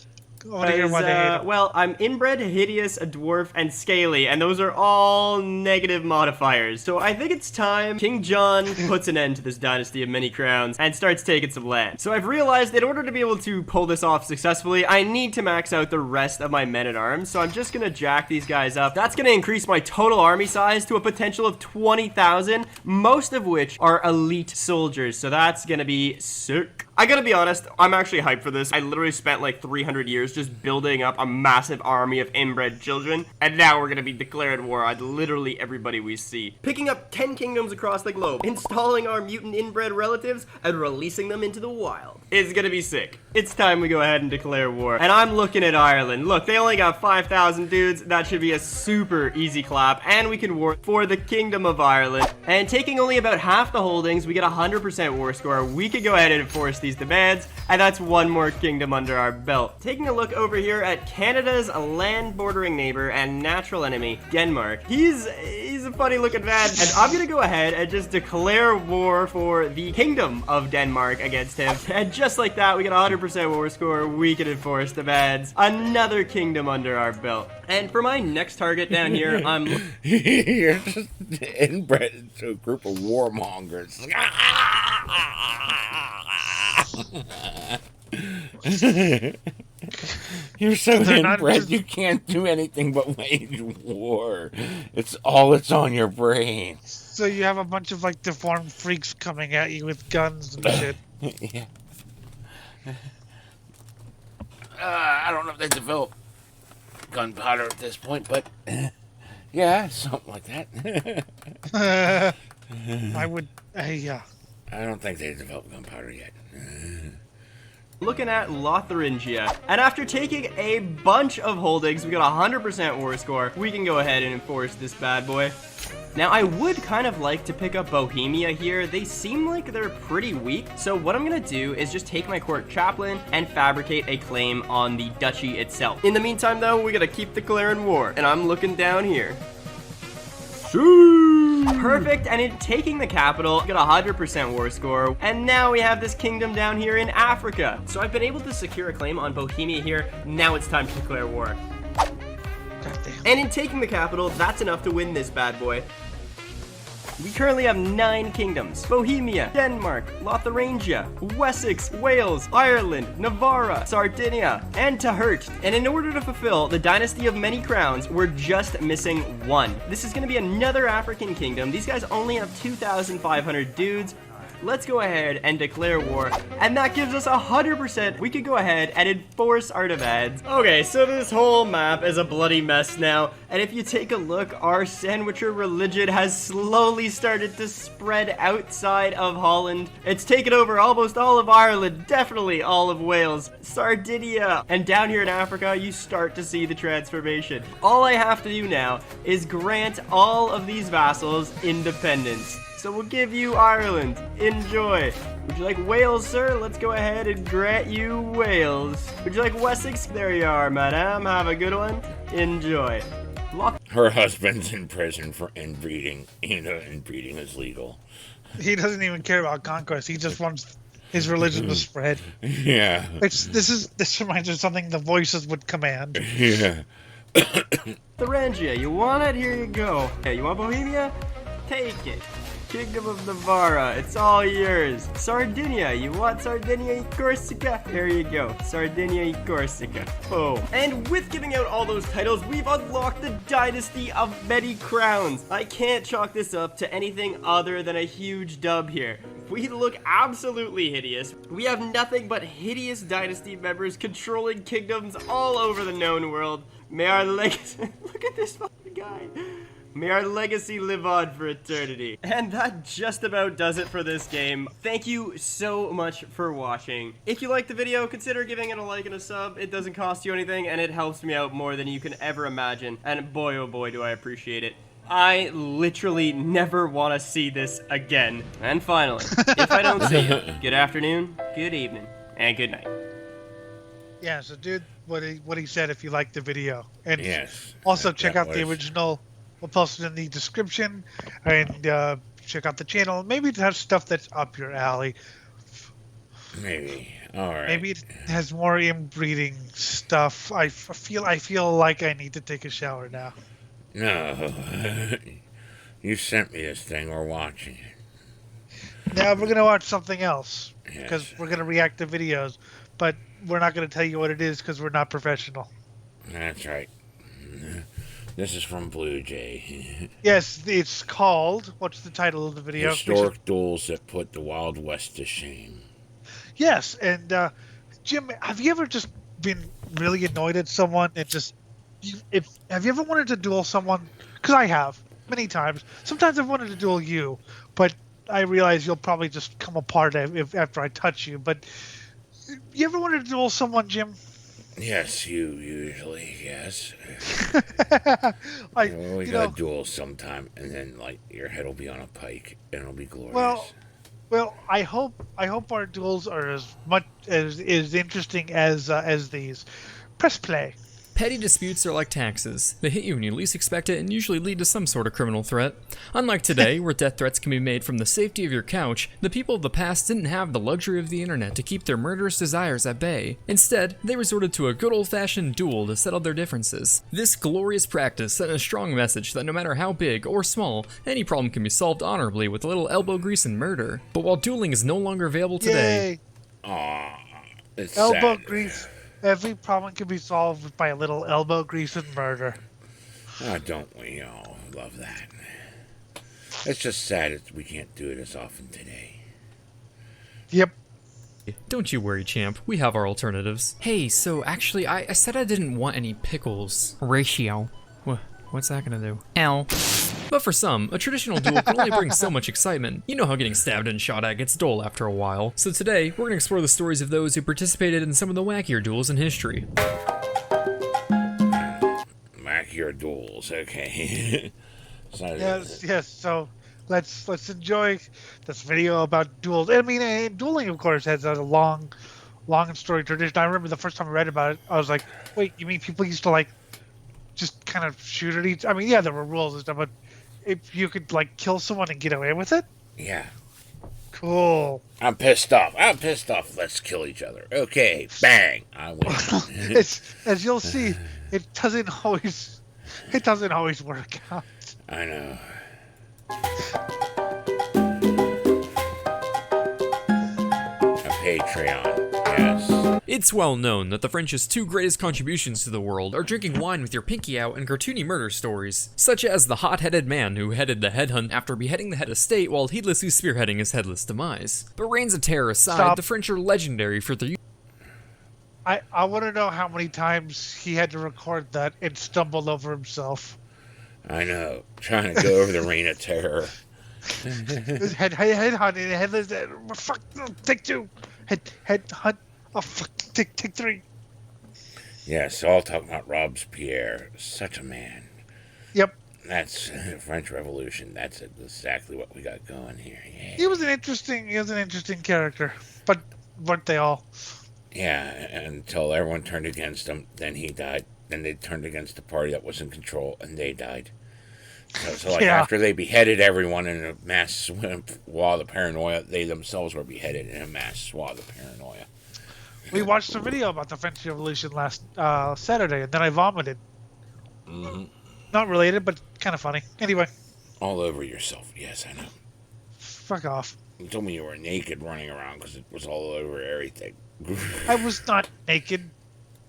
I want to hear why they hate him. Well, I'm inbred, hideous, a dwarf, and scaly, and those are all negative modifiers. So I think it's time King John puts an end to this dynasty of many crowns and starts taking some land. So I've realized in order to be able to pull this off successfully, I need to max out the rest of my men-at-arms. So I'm just gonna jack these guys up. That's gonna increase my total army size to a potential of 20,000, most of which are elite soldiers. So that's gonna be sick. I gotta be honest, I'm actually hyped for this. I literally spent like 300 years just building up a massive army of inbred children, and now we're gonna be declaring war on literally everybody we see. Picking up 10 kingdoms across the globe, installing our mutant inbred relatives, and releasing them into the wild. It's gonna be sick. It's time we go ahead and declare war. And I'm looking at Ireland. Look, they only got 5,000 dudes. That should be a super easy clap, and we can war for the Kingdom of Ireland. And taking only about half the holdings, we get a 100% war score. We could go ahead and enforce these demands, and that's one more kingdom under our belt. Taking a look over here at Canada's land bordering neighbor and natural enemy, Denmark. He's a funny looking man, and I'm gonna go ahead and just declare war for the Kingdom of Denmark against him. And just like that, we get a 100% war score. We can enforce demands. Another kingdom under our belt. And for my next target down here, I'm... You're just inbred into a group of warmongers. You're so inbred, you can't do anything but wage war. It's on your brain. So you have a bunch of like deformed freaks coming at you with guns and shit. Yeah. I don't know if they develop gunpowder at this point, but yeah, something like that. Yeah. I don't think they developed gunpowder yet. Looking at Lotharingia, and after taking a bunch of holdings, we got a 100% war score. We can go ahead and enforce this bad boy. Now, I would kind of like to pick up Bohemia here. They seem like they're pretty weak, so what I'm gonna do is just take my court chaplain and fabricate a claim on the duchy itself. In the meantime, though, we gotta keep declaring war, and I'm looking down here. Perfect, and in taking the capital, got a 100% war score, and now we have this kingdom down here in Africa. So I've been able to secure a claim on Bohemia here. Now it's time to declare war. And in taking the capital, that's enough to win this bad boy. We currently have 9 kingdoms: Bohemia, Denmark, Lotharingia, Wessex, Wales, Ireland, Navarra, Sardinia, and Tahert. And in order to fulfill the dynasty of many crowns, we're just missing 1. This is going to be another African kingdom. These guys only have 2,500 dudes. Let's go ahead and declare war, and that gives us 100%. We could go ahead and enforce our demands. Okay, so this whole map is a bloody mess now, and if you take a look, our sandwicher religion has slowly started to spread outside of Holland. It's taken over almost all of Ireland, definitely all of Wales, Sardinia, and down here in Africa, you start to see the transformation. All I have to do now is grant all of these vassals independence. So we'll give you Ireland. Enjoy. Would you like Wales, sir? Let's go ahead and grant you Wales. Would you like Wessex? There you are, madam. Have a good one. Enjoy. Her husband's in prison for inbreeding. You know, inbreeding is legal. He doesn't even care about conquest. He just wants his religion to spread. Yeah. This reminds me of something the voices would command. Yeah. Thuringia, you want it? Here you go. Hey, you want Bohemia? Take it. Kingdom of Navarra, it's all yours. Sardinia, you want Sardinia and Corsica? Here you go, Sardinia and Corsica. Boom. And with giving out all those titles, we've unlocked the dynasty of many crowns. I can't chalk this up to anything other than a huge dub here. We look absolutely hideous. We have nothing but hideous dynasty members controlling kingdoms all over the known world. May our legacy... Look at this fucking guy. May our legacy live on for eternity. And that just about does it for this game. Thank you so much for watching. If you liked the video, consider giving it a like and a sub. It doesn't cost you anything, and it helps me out more than you can ever imagine. And boy, oh boy, do I appreciate it. I literally never want to see this again. And finally, if I don't see you, good afternoon, good evening, and good night. Yeah, so dude, what he said, if you liked the video. And Yes. also check out the original. We'll post it in the description, and check out the channel. Maybe it has stuff that's up your alley. Maybe. All right. Maybe it has more inbreeding stuff. I feel like I need to take a shower now. No. You sent me this thing. We're watching it. Now we're gonna watch something else because Yes. we're gonna react to videos, but we're not gonna tell you what it is because we're not professional. That's right. This is from Blue Jay. Yes, it's called. What's the title of the video? Historic duels that put the Wild West to shame. Yes, and Jim, have you ever just been really annoyed at someone and just have you ever wanted to duel someone? Because I have many times. Sometimes I've wanted to duel you, but I realize you'll probably just come apart after I touch you. But you ever wanted to duel someone, Jim? Yes, you usually, yes. Like, We gotta duel sometime, and then, like, your head will be on a pike, and it'll be glorious. Well, I hope our duels are as interesting as these. Press play. Petty disputes are like taxes. They hit you when you least expect it and usually lead to some sort of criminal threat. Unlike today, where death threats can be made from the safety of your couch, the people of the past didn't have the luxury of the internet to keep their murderous desires at bay. Instead, they resorted to a good old-fashioned duel to settle their differences. This glorious practice sent a strong message that no matter how big or small, any problem can be solved honorably with a little elbow grease and murder. But while dueling is no longer available today... Aww, it's elbow sad. grease. Every problem can be solved by a little elbow grease and murder. Oh, don't we all love that? It's just sad that we can't do it as often today. Yep. Don't you worry, champ. We have our alternatives. Hey, so actually, I said I didn't want any pickles. Ratio. What's that gonna do? Ow. But for some, a traditional duel can only bring so much excitement. You know how getting stabbed and shot at gets dull after a while. So today, we're gonna explore the stories of those who participated in some of the wackier duels in history. Wackier duels, okay. Yes. So let's enjoy this video about duels. I mean, dueling, of course, has a long and storied tradition. I remember the first time I read about it, I was like, wait, you mean people used to like just kind of shoot at each? I mean, yeah, there were rules and stuff, but if you could like kill someone and get away with it? Yeah. Cool. I'm pissed off. Let's kill each other. Okay, bang. I win. As you'll see, it doesn't always work out. I know. A Patreon, yes. It's well known that the French's two greatest contributions to the world are drinking wine with your pinky out and cartoony murder stories, such as the hot-headed man who headed the headhunt after beheading the head of state while heedlessly spearheading his headless demise. But reigns of terror aside, the French are legendary for their... I want to know how many times he had to record that and stumbled over himself. I know. Trying to go over the reign of terror. head hunting, headless. Fuck, no, take two. Head hunt. Oh fuck, take three. Yes, all talking about Robespierre. Such a man. Yep. That's French Revolution. That's exactly what we got going here. Yeah. He was an interesting character, but weren't they all? Yeah, until everyone turned against him, then he died. Then they turned against the party that was in control, and they died. So like after they beheaded everyone in a mass swath of paranoia, they themselves were beheaded in a mass swath of paranoia. We watched a video about the French Revolution last Saturday, and then I vomited. Mm-hmm. Not related, but kind of funny. Anyway. All over yourself. Yes, I know. Fuck off. You told me you were naked running around because it was all over everything. I was not naked.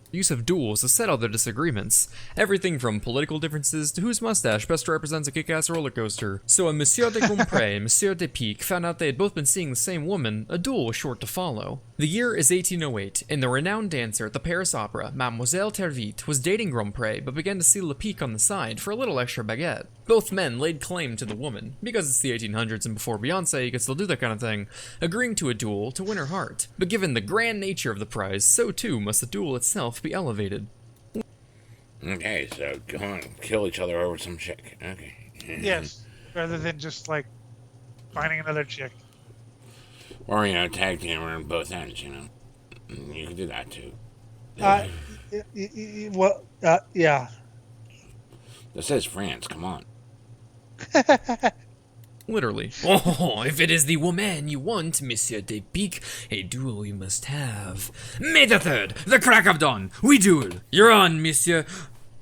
Use of duels to settle their disagreements. Everything from political differences to whose mustache best represents a kick-ass roller coaster. So when Monsieur de Gompré and Monsieur de Pique found out they had both been seeing the same woman, a duel was short to follow. The year is 1808, and the renowned dancer at the Paris Opera, Mademoiselle Tervite, was dating Grompré but began to see Le Pique on the side for a little extra baguette. Both men laid claim to the woman, because it's the 1800s and before Beyonce you could still do that kind of thing, agreeing to a duel to win her heart. But given the grand nature of the prize, so too must the duel itself be elevated. Okay, so go on, kill each other over some chick. Okay. Yes, rather than just like finding another chick. Or, tag team her on both ends, You can do that too. Yeah. This is France, come on. Literally. Oh, if it is the woman you want, Monsieur de Pique, a duel you must have. May the 3rd, the crack of dawn, we duel. You're on, Monsieur.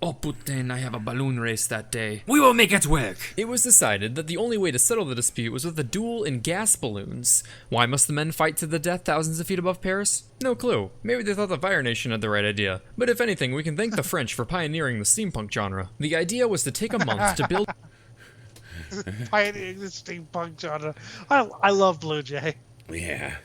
Oh putain, I have a balloon race that day. We will make it work. It was decided that the only way to settle the dispute was with a duel in gas balloons. Why must the men fight to the death thousands of feet above Paris? No clue. Maybe they thought the Fire Nation had the right idea. But if anything, we can thank the French for pioneering the steampunk genre. The idea was to take a month to build... Pioneering the steampunk genre. I love Blue Jay. Yeah.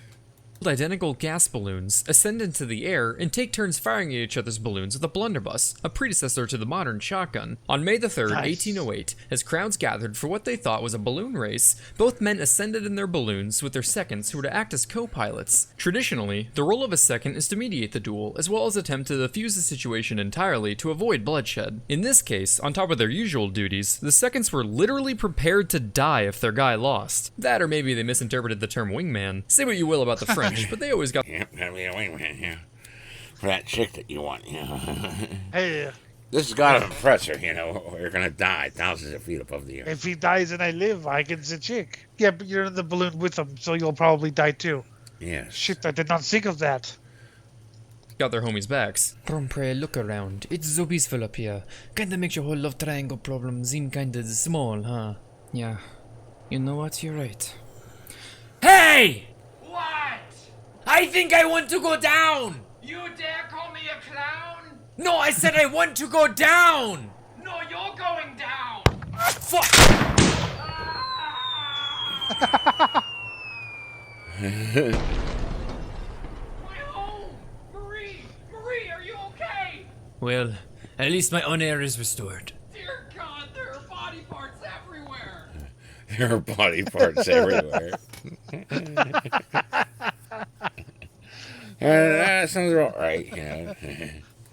identical gas balloons ascend into the air and take turns firing at each other's balloons with a blunderbuss, a predecessor to the modern shotgun. On May the 3rd, 1808, as crowds gathered for what they thought was a balloon race, both men ascended in their balloons with their seconds who were to act as co-pilots. Traditionally, the role of a second is to mediate the duel, as well as attempt to defuse the situation entirely to avoid bloodshed. In this case, on top of their usual duties, the seconds were literally prepared to die if their guy lost. That, or maybe they misinterpreted the term wingman. Say what you will about the French, but they always got Gotta be a wingman, yeah. For that chick that you want, Hey, This has got to impress her, or you're gonna die thousands of feet above the earth. if he dies and I live, I get the chick. Yeah, but you're in the balloon with him, so you'll probably die too. Yes. Shit, I did not think of that. their homies' backs. Pray, look around. It's so peaceful up here. Kinda makes your whole love triangle problem seem kinda small, huh? Yeah. You know what? You're right. Hey! What? I think I want to go down! You dare call me a clown? No, I said I want to go down! No, you're going down! Fuck! My home! Marie! Marie, are you okay? Well, at least my honor is restored. Dear God, there are body parts everywhere! There are body parts everywhere. That sounds about right,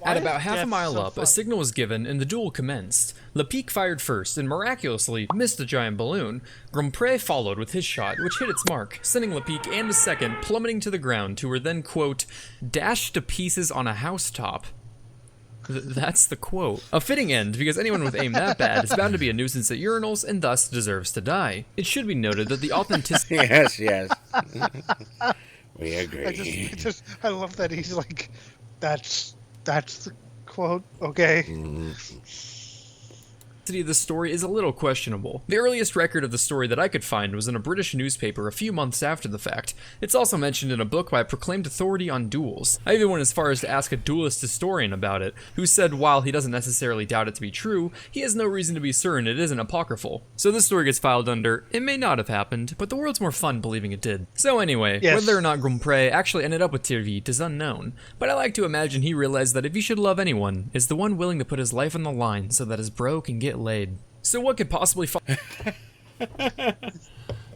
At about half a mile up, a signal was given and the duel commenced. Lepic fired first and miraculously missed the giant balloon. Grompré followed with his shot, which hit its mark, sending Lepic and his second plummeting to the ground, who were then, quote, dashed to pieces on a housetop. That's the quote. A fitting end, because anyone with aim that bad is bound to be a nuisance at urinals and thus deserves to die. It should be noted that the authenticity... Yes. We agree. I love that he's like, that's the quote, okay. of the story is a little questionable. The earliest record of the story that I could find was in a British newspaper a few months after the fact. It's also mentioned in a book by a proclaimed authority on duels. I even went as far as to ask a duelist historian about it, who said while he doesn't necessarily doubt it to be true, he has no reason to be certain it isn't apocryphal. So this story gets filed under, it may not have happened, but the world's more fun believing it did. So anyway, whether or not Grompré actually ended up with Tirvite is unknown, but I like to imagine he realized that if he should love anyone, it's the one willing to put his life on the line so that his bro can get laid. So what could possibly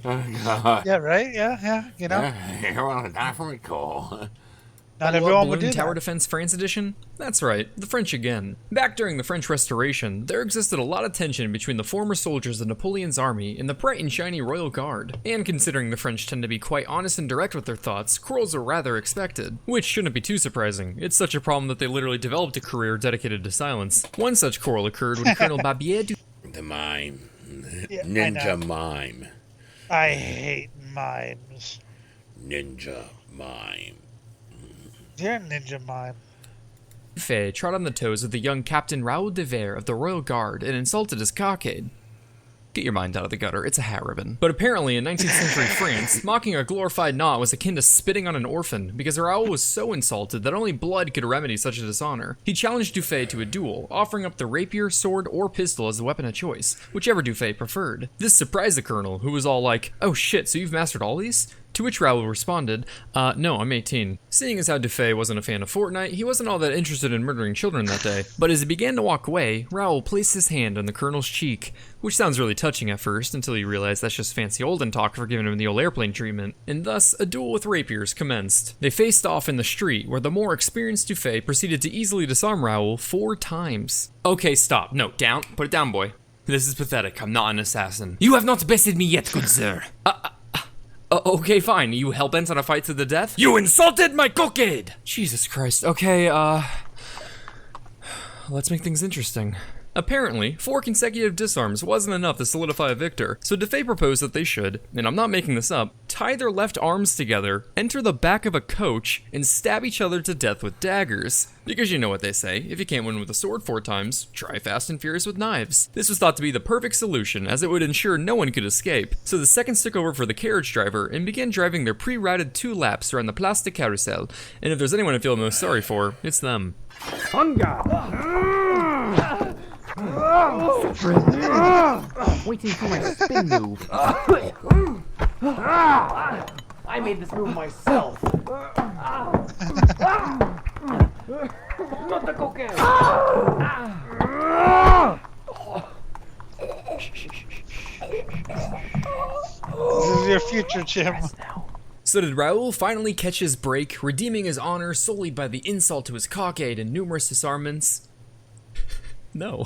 Yeah, right? Yeah, you know? You want to die for me, Cole? Not everyone would Balloon do Tower that. Defense France Edition? That's right, the French again. Back during the French Restoration, there existed a lot of tension between the former soldiers of Napoleon's army and the bright and shiny Royal Guard. And considering the French tend to be quite honest and direct with their thoughts, quarrels are rather expected. Which shouldn't be too surprising. It's such a problem that they literally developed a career dedicated to silence. One such quarrel occurred when Colonel Babier du... The mime. Yeah, I Ninja know. mime. I hate mimes. Ninja mime. You're a ninja mime. Fay trod on the toes of the young Captain Raoul de Vere of the Royal Guard and insulted his cockade. Get your mind out of the gutter, it's a hat ribbon. But apparently in 19th century France, mocking a glorified knot was akin to spitting on an orphan, because Raoul was so insulted that only blood could remedy such a dishonor. He challenged Dufay to a duel, offering up the rapier, sword, or pistol as the weapon of choice, whichever Dufay preferred. This surprised the colonel, who was all like, "Oh shit, so you've mastered all these?" To which Raoul responded, no, I'm 18. Seeing as how Dufay wasn't a fan of Fortnite, he wasn't all that interested in murdering children that day. But as he began to walk away, Raoul placed his hand on the colonel's cheek, which sounds really touching at first, until you realize that's just fancy olden talk for giving him the old airplane treatment. And thus, a duel with rapiers commenced. They faced off in the street, where the more experienced Dufay proceeded to easily disarm Raoul 4 times. Okay, stop. No, down. Put it down, boy. This is pathetic. I'm not an assassin. You have not bested me yet, good sir. Okay, fine. You hell-bent on a fight to the death? You insulted my cockade! Jesus Christ. Okay, let's make things interesting. Apparently, 4 consecutive disarms wasn't enough to solidify a victor, so Dufay proposed that they should, and I'm not making this up, tie their left arms together, enter the back of a coach, and stab each other to death with daggers. Because you know what they say, if you can't win with a sword 4 times, try Fast and Furious with knives. This was thought to be the perfect solution, as it would ensure no one could escape. So the seconds took over for the carriage driver, and began driving their pre-routed 2 laps around the Place de Carousel, and if there's anyone I feel most sorry for, it's them. Waiting for my spin move. I made this move myself. Not the cocaine. This is your future, Jim. So did Raoul finally catch his break, redeeming his honor solely by the insult to his cockade and numerous disarmaments? No.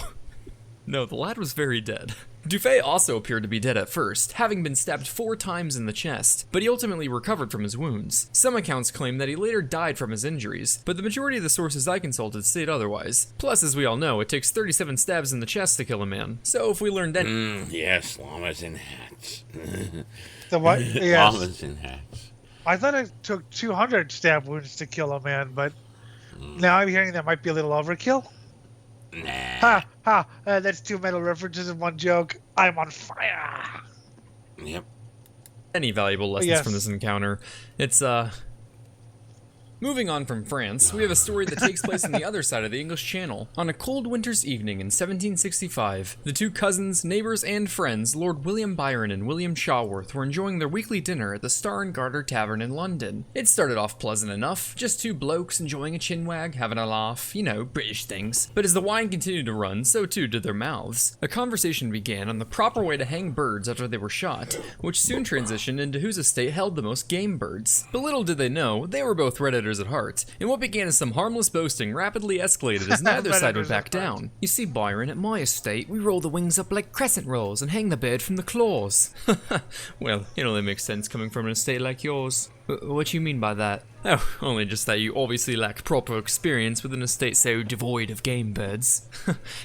No, the lad was very dead. Dufay also appeared to be dead at first, having been stabbed 4 times in the chest, but he ultimately recovered from his wounds. Some accounts claim that he later died from his injuries, but the majority of the sources I consulted state otherwise. Plus, as we all know, it takes 37 stabs in the chest to kill a man. So if we learned any— Yes, llamas in hats. The what? Yes. Llamas in hats. I thought it took 200 stab wounds to kill a man, but now I'm hearing that might be a little overkill. Nah. Ha! Ha! That's 2 metal references in one joke. I'm on fire! Yep. any valuable lessons Yes. from this encounter. It's, Moving on from France, we have a story that takes place on the other side of the English Channel. On a cold winter's evening in 1765, the 2 cousins, neighbors, and friends, Lord William Byron and William Shaworth, were enjoying their weekly dinner at the Star and Garter Tavern in London. It started off pleasant enough, just 2 blokes enjoying a chinwag, having a laugh, you know, British things. But as the wine continued to run, so too did their mouths. A conversation began on the proper way to hang birds after they were shot, which soon transitioned into whose estate held the most game birds. But little did they know, they were both Redditors at heart, and what began as some harmless boasting rapidly escalated as neither side would back down. You see, Byron, at my estate, we roll the wings up like crescent rolls and hang the bird from the claws. Well, it only makes sense coming from an estate like yours. What do you mean by that? Oh, only just that you obviously lack proper experience with an estate so devoid of game birds.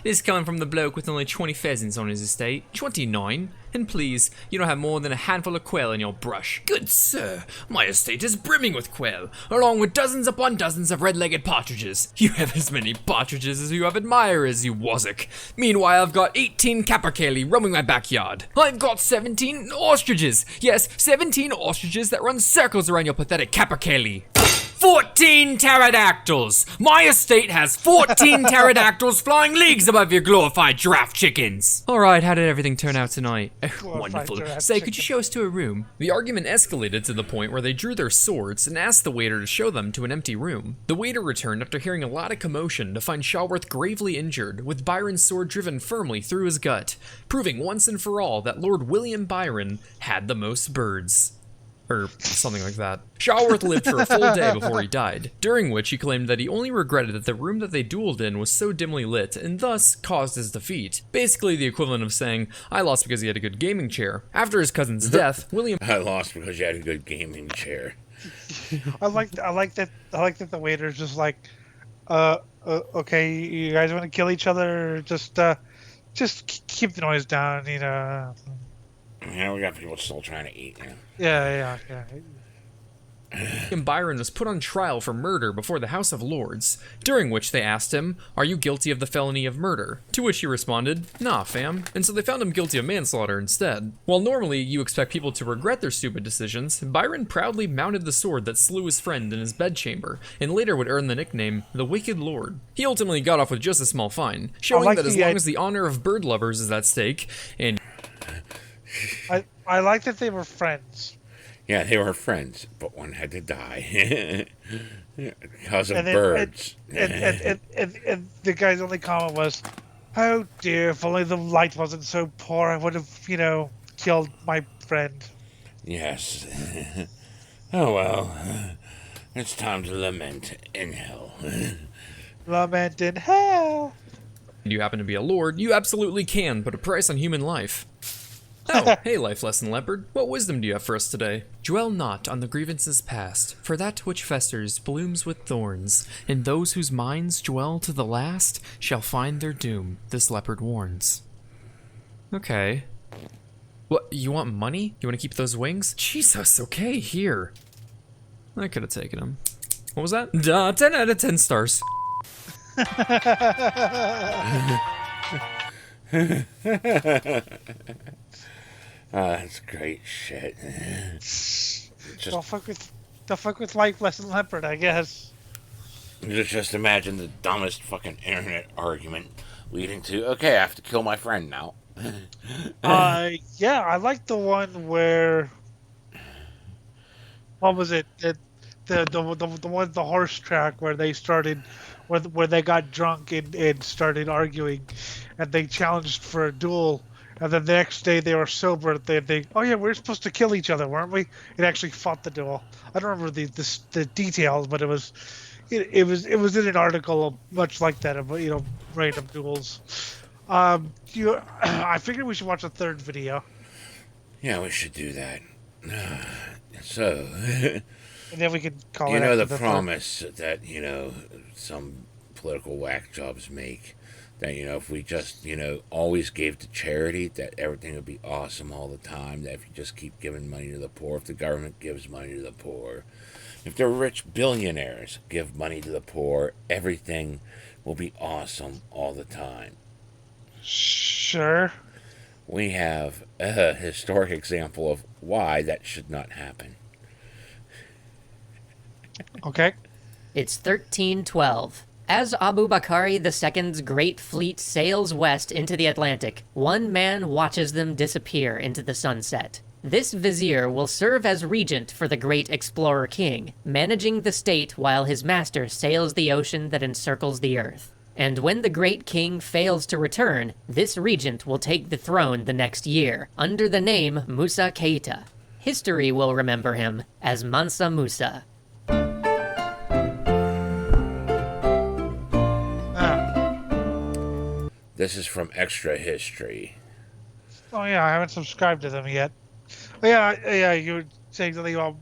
This is coming from the bloke with only 20 pheasants on his estate. 29? And please, you don't have more than a handful of quail in your brush. Good sir, my estate is brimming with quail, along with dozens upon dozens of red-legged partridges. You have as many partridges as you have admirers, you wazzock. Meanwhile, I've got 18 capercaillie roaming my backyard. I've got 17 ostriches. Yes, 17 ostriches that run circles around your pathetic capercaillie. 14 pterodactyls! My estate has 14 pterodactyls flying leagues above your glorified giraffe chickens! Alright, how did everything turn out tonight? Wonderful. Say, could you show us to a room? The argument escalated to the point where they drew their swords and asked the waiter to show them to an empty room. The waiter returned after hearing a lot of commotion to find Shaworth gravely injured, with Byron's sword driven firmly through his gut, proving once and for all that Lord William Byron had the most birds. Or something like that. Shaworth lived for a full day before he died, during which he claimed that he only regretted that the room that they dueled in was so dimly lit, and thus caused his defeat. Basically the equivalent of saying, I lost because he had a good gaming chair. After his cousin's death, William— I lost because you had a good gaming chair. I like that the waiter's just like, okay, you guys want to kill each other? Just keep the noise down, you know. Yeah, we got people still trying to eat, yeah. Yeah. William Byron was put on trial for murder before the House of Lords, during which they asked him, are you guilty of the felony of murder? To which he responded, nah fam, and so they found him guilty of manslaughter instead. While normally you expect people to regret their stupid decisions, Byron proudly mounted the sword that slew his friend in his bedchamber, and later would earn the nickname, the Wicked Lord. He ultimately got off with just a small fine, showing that as long as the honor of bird lovers is at stake, and I like that they were friends. Yeah, they were friends, but one had to die. Because of birds. And the guy's only comment was, oh dear, if only the light wasn't so poor, I would have, killed my friend. Yes. Oh well. It's time to lament in hell. Lament in hell. you happen to be a lord, you absolutely can put a price on human life. Oh, hey Life Lesson Leopard, what wisdom do you have for us today? Dwell not on the grievances past, for that which festers blooms with thorns, and those whose minds dwell to the last shall find their doom, this leopard warns. Okay. What, you want money? You want to keep those wings? Jesus, okay, here. I could have taken them. What was that? 10 out of 10 stars. That's great shit. Don't fuck with Life Lesson Leopard, I guess. Just imagine the dumbest fucking internet argument leading to, okay, I have to kill my friend now. Yeah, I like the one where, what was it? The the one, the horse track where they started, where they got drunk and started arguing, and they challenged for a duel. And then the next day they were sober. They oh yeah, we were supposed to kill each other, weren't we? It actually fought the duel. I don't remember the details, but it was in an article much like that about, you know, random duels. I figured we should watch a third video. Yeah, we should do that. So, And then we could call you it. know the third. promise that, you know, some political whack jobs make, that, you know, if we just, you know, always gave to charity, that everything would be awesome all the time, that if you just keep giving money to the poor, if the government gives money to the poor, if the rich billionaires give money to the poor, everything will be awesome all the time. Sure. We have a historic example of why that should not happen. Okay. It's 1312. As Abu Bakari II's great fleet sails west into the Atlantic, one man watches them disappear into the sunset. This vizier will serve as regent for the great explorer king, managing the state while his master sails the ocean that encircles the earth. And when the great king fails to return, this regent will take the throne the next year, under the name Musa Keita. History will remember him as Mansa Musa. This is from Extra History. Oh yeah, I haven't subscribed to them yet. Oh, yeah, you were saying something about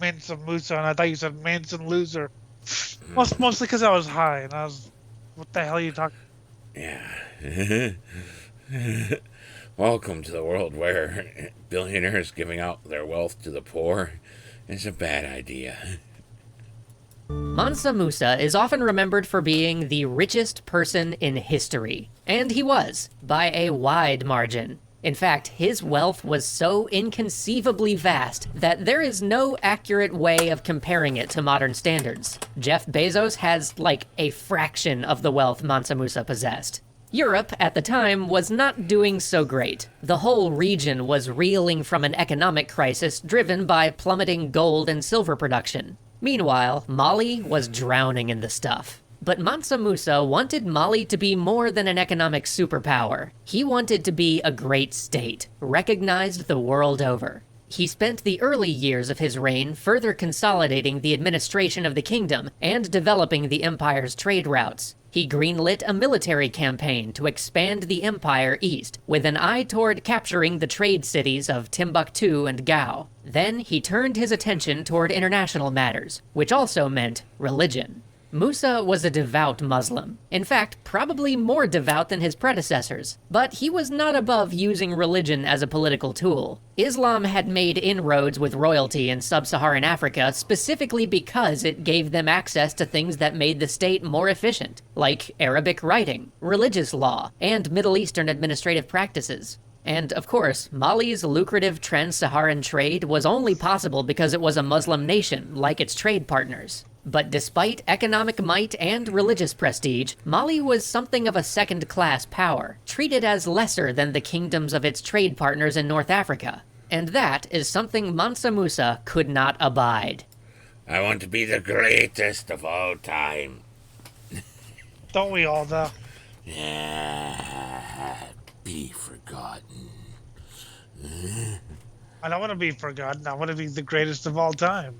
Mansa Musa, and I thought you said Manson Loser. Mostly because I was high, and I was, what the hell are you talking? Yeah. Welcome to the world where billionaires giving out their wealth to the poor is a bad idea. Mansa Musa is often remembered for being the richest person in history, and he was, by a wide margin. In fact, his wealth was so inconceivably vast that there is no accurate way of comparing it to modern standards. Jeff Bezos has, like, a fraction of the wealth Mansa Musa possessed. Europe, at the time, was not doing so great. The whole region was reeling from an economic crisis driven by plummeting gold and silver production. Meanwhile, Mali was drowning in the stuff. But Mansa Musa wanted Mali to be more than an economic superpower. He wanted to be a great state, recognized the world over. He spent the early years of his reign further consolidating the administration of the kingdom and developing the empire's trade routes. He greenlit a military campaign to expand the empire east, with an eye toward capturing the trade cities of Timbuktu and Gao. Then he turned his attention toward international matters, which also meant religion. Musa was a devout Muslim. In fact, probably more devout than his predecessors. But he was not above using religion as a political tool. Islam had made inroads with royalty in sub-Saharan Africa specifically because it gave them access to things that made the state more efficient, like Arabic writing, religious law, and Middle Eastern administrative practices. And, of course, Mali's lucrative trans-Saharan trade was only possible because it was a Muslim nation, like its trade partners. But despite economic might and religious prestige, Mali was something of a second-class power, treated as lesser than the kingdoms of its trade partners in North Africa. And that is something Mansa Musa could not abide. I want to be the greatest of all time. Don't we all, though? Yeah, be forgotten. I don't want to be forgotten. I want to be the greatest of all time.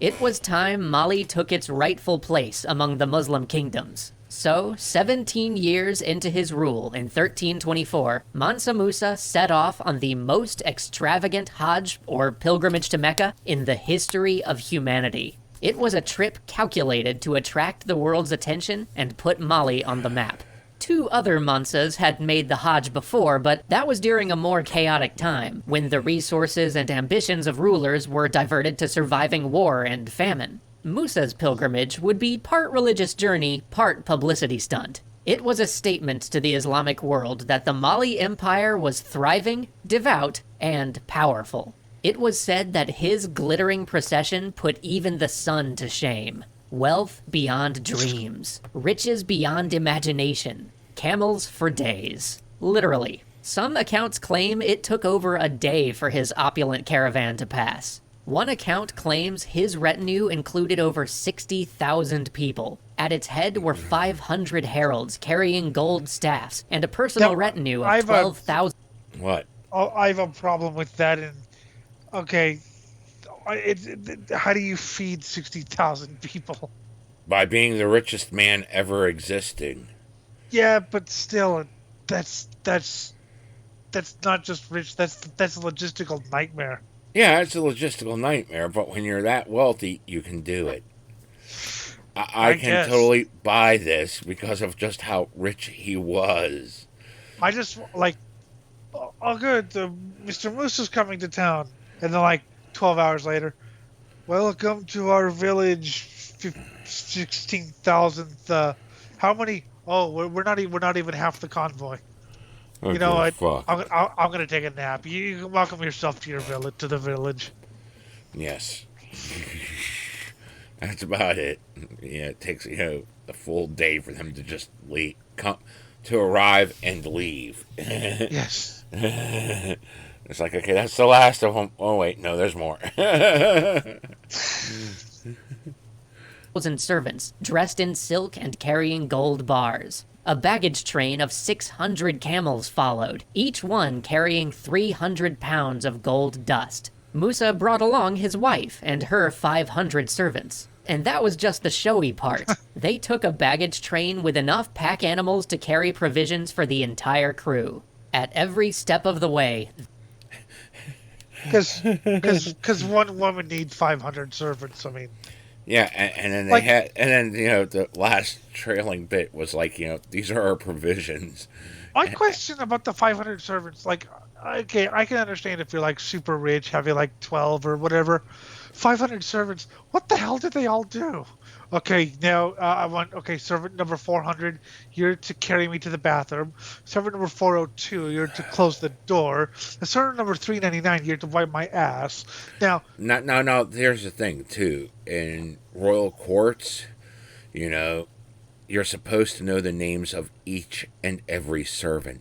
It was time Mali took its rightful place among the Muslim kingdoms. So, 17 years into his rule in 1324, Mansa Musa set off on the most extravagant Hajj, or pilgrimage to Mecca, in the history of humanity. It was a trip calculated to attract the world's attention and put Mali on the map. 2 other Mansas had made the Hajj before, but that was during a more chaotic time, when the resources and ambitions of rulers were diverted to surviving war and famine. Musa's pilgrimage would be part religious journey, part publicity stunt. It was a statement to the Islamic world that the Mali Empire was thriving, devout, and powerful. It was said that his glittering procession put even the sun to shame. Wealth beyond dreams, riches beyond imagination, camels for days. Literally. Some accounts claim it took over a day for his opulent caravan to pass. One account claims his retinue included over 60,000 people. At its head were 500 heralds carrying gold staffs and a personal Now, retinue of I've, 12,000. What? I have a problem with that. And okay, how do you feed 60,000 people? By being the richest man ever existing. Yeah, but still, that's not just rich. That's a logistical nightmare. Yeah, it's a logistical nightmare, but when you're that wealthy, you can do it. I can guess. totally buy this because of just how rich he was. I just like, oh good, Mr. Moose is coming to town, and then like 12 hours later, welcome to our village, 16,000th. How many? Oh, we're not even half the convoy. Okay, You know what? fuck. I'm gonna take a nap. You can welcome yourself to the village. Yes. That's about it. Yeah, it takes, a full day for them to just arrive and leave. Yes. It's like, okay, that's the last of them. Oh, wait, no, there's more. And servants dressed in silk and carrying gold bars. A baggage train of 600 camels followed, each one carrying 300 pounds of gold dust. Musa brought along his wife and her 500 servants. And that was just the showy part. They took a baggage train with enough pack animals to carry provisions for the entire crew. At every step of the way, Because one woman needs 500 servants. I mean, Yeah, and then the last trailing bit was like, these are our provisions. my question about the 500 servants, like, okay, I can understand if you're like super rich, having like 12 or whatever. 500 servants, what the hell did they all do? Okay, now I want, servant number 400, you're to carry me to the bathroom. Servant number 402, you're to close the door. The servant number 399, you're to wipe my ass. Now, No, here's the thing, too. In royal courts, you're supposed to know the names of each and every servant.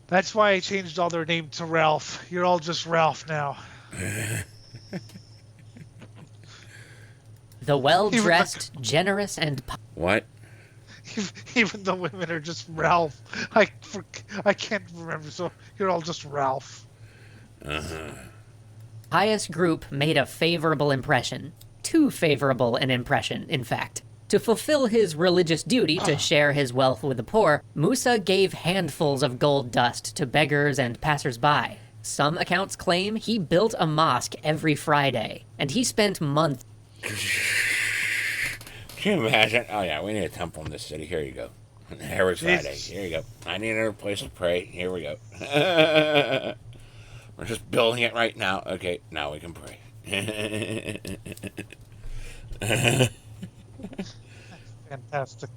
that's why I changed all their name to Ralph. You're all just Ralph now. the well-dressed, generous, and What? Even the women are just Ralph. I can't remember, so you're all just Ralph. pious group made a favorable impression. Too favorable an impression, in fact. To fulfill his religious duty to share his wealth with the poor, Musa gave handfuls of gold dust to beggars and passers-by. Some accounts claim he built a mosque every Friday, and he spent months. Can you imagine? Oh, yeah, we need a temple in this city. Here you go. Every Friday. Here you go. I need another place to pray. Here we go. We're just building it right now. Okay, now we can pray. Fantastic.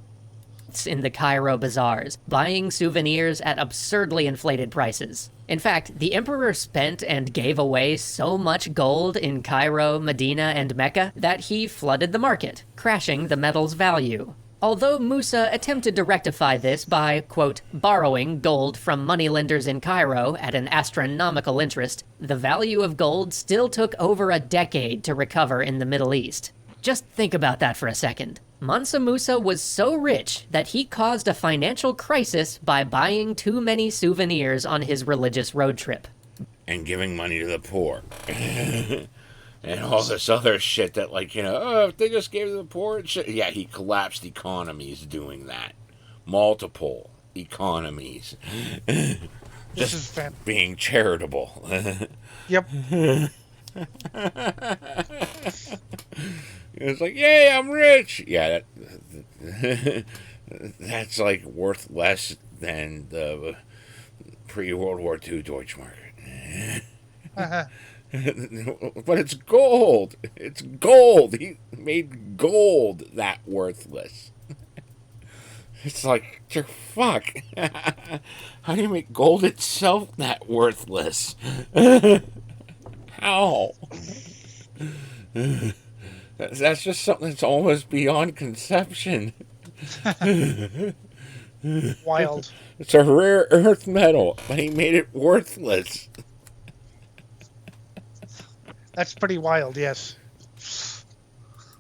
In the Cairo bazaars, buying souvenirs at absurdly inflated prices. In fact, the emperor spent and gave away so much gold in Cairo, Medina, and Mecca that he flooded the market, crashing the metal's value. Although Musa attempted to rectify this by, quote, borrowing gold from moneylenders in Cairo at an astronomical interest, the value of gold still took over a decade to recover in the Middle East. Just think about that for a second. Mansa Musa was so rich that he caused a financial crisis by buying too many souvenirs on his religious road trip. And giving money to the poor. And all this other shit that, if they just gave to the poor and shit. Yeah, he collapsed economies doing that. Multiple economies. This is fantastic. Being charitable. Yep. It's like, yay, I'm rich. Yeah, that's worth less than the pre-World War II Deutschmark. But it's gold. It's gold. He made gold that worthless. It's like, fuck. How do you make gold itself that worthless? How? That's just something that's almost beyond conception. Wild. It's a rare earth metal, but he made it worthless. That's pretty wild, yes.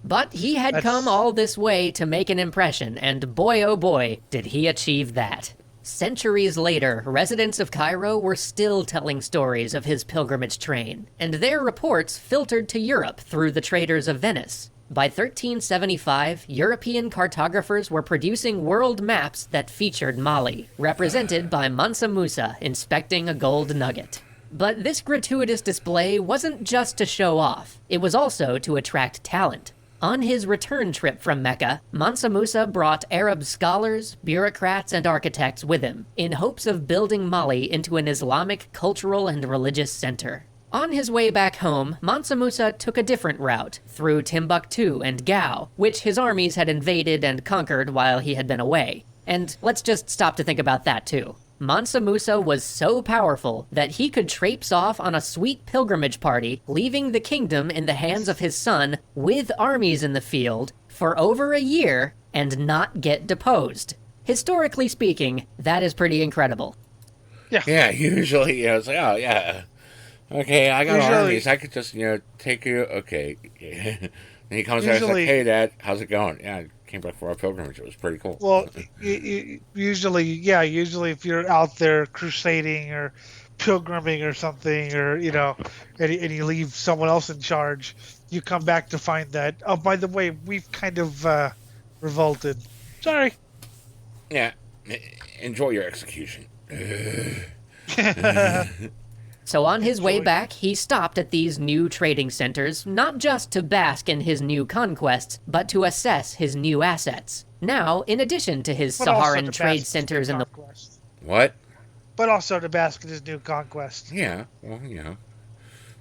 But he had That's- come all this way to make an impression, and boy oh boy, did he achieve that. Centuries later, residents of Cairo were still telling stories of his pilgrimage train, and their reports filtered to Europe through the traders of Venice. By 1375, European cartographers were producing world maps that featured Mali, represented by Mansa Musa inspecting a gold nugget. But this gratuitous display wasn't just to show off, it was also to attract talent. On his return trip from Mecca, Mansa Musa brought Arab scholars, bureaucrats, and architects with him, in hopes of building Mali into an Islamic cultural and religious center. On his way back home, Mansa Musa took a different route, through Timbuktu and Gao, which his armies had invaded and conquered while he had been away. And let's just stop to think about that too. Mansa Musa was so powerful that he could traipse off on a sweet pilgrimage party, leaving the kingdom in the hands of his son, with armies in the field, for over a year, and not get deposed. Historically speaking, that is pretty incredible. Yeah, usually, it's like, oh, yeah. Okay, I got armies. I could just, take you. Okay. And he comes out and he's like, hey, Dad, how's it going? Yeah, I came back for our pilgrimage. It was pretty cool. Well, usually if you're out there crusading or pilgriming or something, or, and you leave someone else in charge, you come back to find that, oh, by the way, we've kind of revolted. Sorry. Yeah. Enjoy your execution. So on his way back, he stopped at these new trading centers, not just to bask in his new conquests, but to assess his new assets. Now, in addition to his Saharan trade centers in the... What? But also to bask in his new conquest. Yeah, well,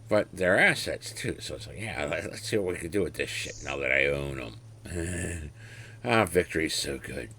But they're assets, too, so it's like, let's see what we can do with this shit now that I own them. Victory's so good.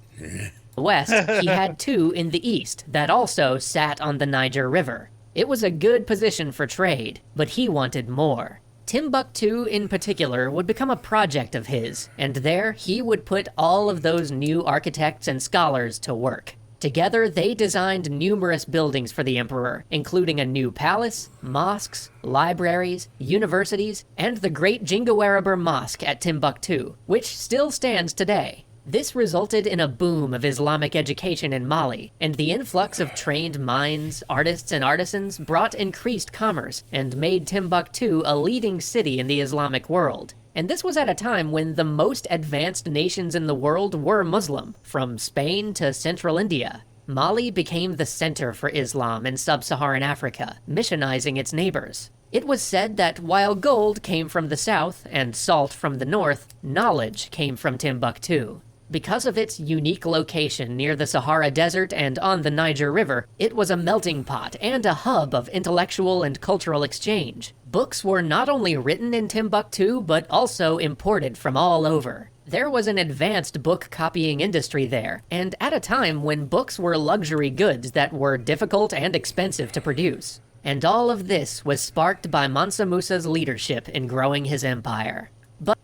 West, he had two in the east that also sat on the Niger River. It was a good position for trade, but he wanted more. Timbuktu, in particular, would become a project of his, and there he would put all of those new architects and scholars to work. Together, they designed numerous buildings for the emperor, including a new palace, mosques, libraries, universities, and the great Jinguaraber Mosque at Timbuktu, which still stands today. This resulted in a boom of Islamic education in Mali, and the influx of trained minds, artists, and artisans brought increased commerce and made Timbuktu a leading city in the Islamic world. And this was at a time when the most advanced nations in the world were Muslim, from Spain to Central India. Mali became the center for Islam in sub-Saharan Africa, missionizing its neighbors. It was said that while gold came from the south and salt from the north, knowledge came from Timbuktu. Because of its unique location near the Sahara Desert and on the Niger River, it was a melting pot and a hub of intellectual and cultural exchange. Books were not only written in Timbuktu, but also imported from all over. There was an advanced book copying industry there, and at a time when books were luxury goods that were difficult and expensive to produce. And all of this was sparked by Mansa Musa's leadership in growing his empire. But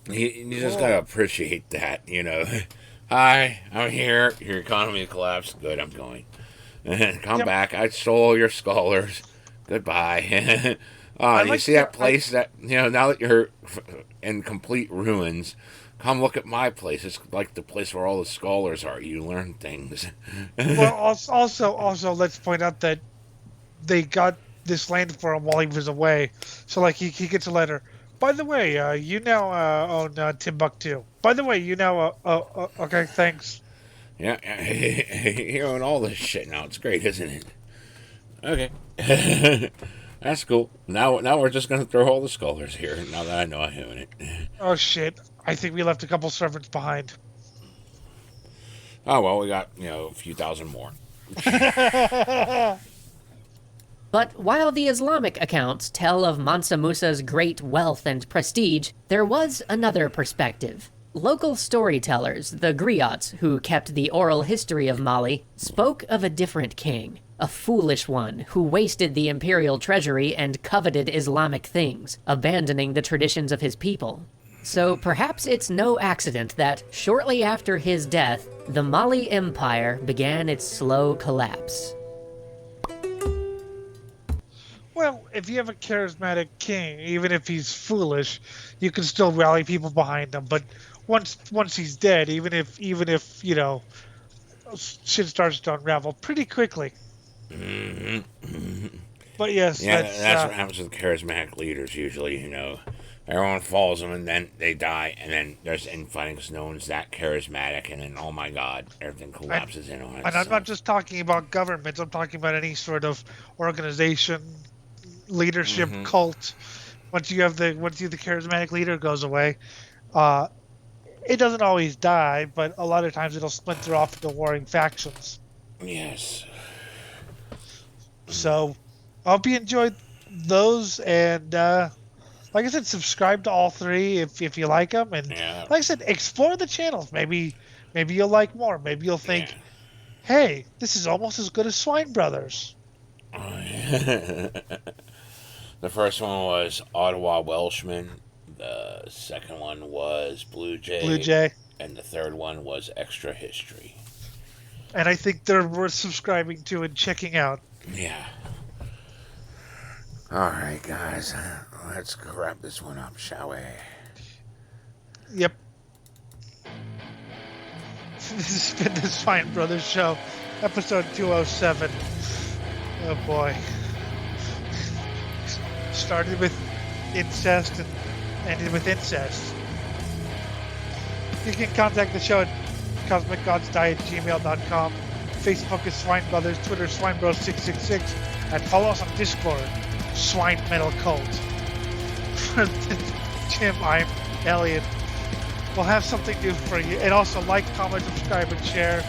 You just gotta appreciate that, Hi, I'm here. Your economy collapsed. Good, I'm going. Come back. I stole your scholars. Goodbye. You see that place that, now that you're in complete ruins, come look at my place. It's like the place where all the scholars are. You learn things. Well, also, let's point out that they got this land for him while he was away. So, he gets a letter. By the way, you now own Timbuktu. By the way, you now... okay, thanks. Yeah, you own all this shit now. It's great, isn't it? Okay. That's cool. Now we're just going to throw all the scholars here, now that I know I own it. Oh, shit. I think we left a couple servants behind. Oh, well, we got, a few thousand more. But while the Islamic accounts tell of Mansa Musa's great wealth and prestige, there was another perspective. Local storytellers, the griots, who kept the oral history of Mali, spoke of a different king, a foolish one who wasted the imperial treasury and coveted Islamic things, abandoning the traditions of his people. So perhaps it's no accident that, shortly after his death, the Mali Empire began its slow collapse. Well, if you have a charismatic king, even if he's foolish, you can still rally people behind him. But once he's dead, even if shit starts to unravel pretty quickly. But yes, Yeah, that's that's what happens with charismatic leaders usually, Everyone follows them and then they die, and then there's infighting because no one's that charismatic, and then, oh my god, everything collapses in on itself. And I'm not just talking about governments, I'm talking about any sort of organization, leadership, cult. Once you the charismatic leader goes away, it doesn't always die, but a lot of times it'll splinter off into warring factions. Yes. So, I hope you enjoyed those, and like I said, subscribe to all three if you like them, and like I said, explore the channels. Maybe you'll like more. Maybe you'll think, hey, this is almost as good as Swine Brothers. The first one was Ottawa Welshman. The second one was Blue Jay. And the third one was Extra History. And I think they're worth subscribing to and checking out. Yeah. Alright, guys. Let's wrap this one up, shall we? Yep. This has been the Swine Brothers Show, episode 207. Oh boy. Started with incest and ended with incest. You can contact the show at cosmicgodsdie@gmail.com. Facebook is Swine Brothers, Twitter SwineBros666, and follow us on Discord, Swine Metal Cult. For Jim, I'm Elliot. We'll have something new for you. And also like, comment, subscribe, and share.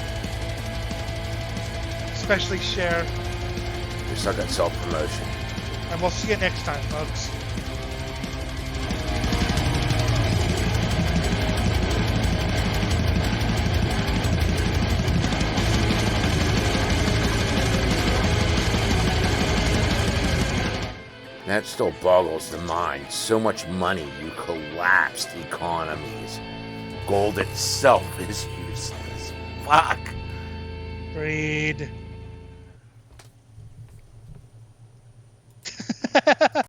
Especially share. We still got self-promotion. And we'll see you next time, folks. That still boggles the mind. So much money, you collapsed economies. Gold itself is useless. Fuck. Breed.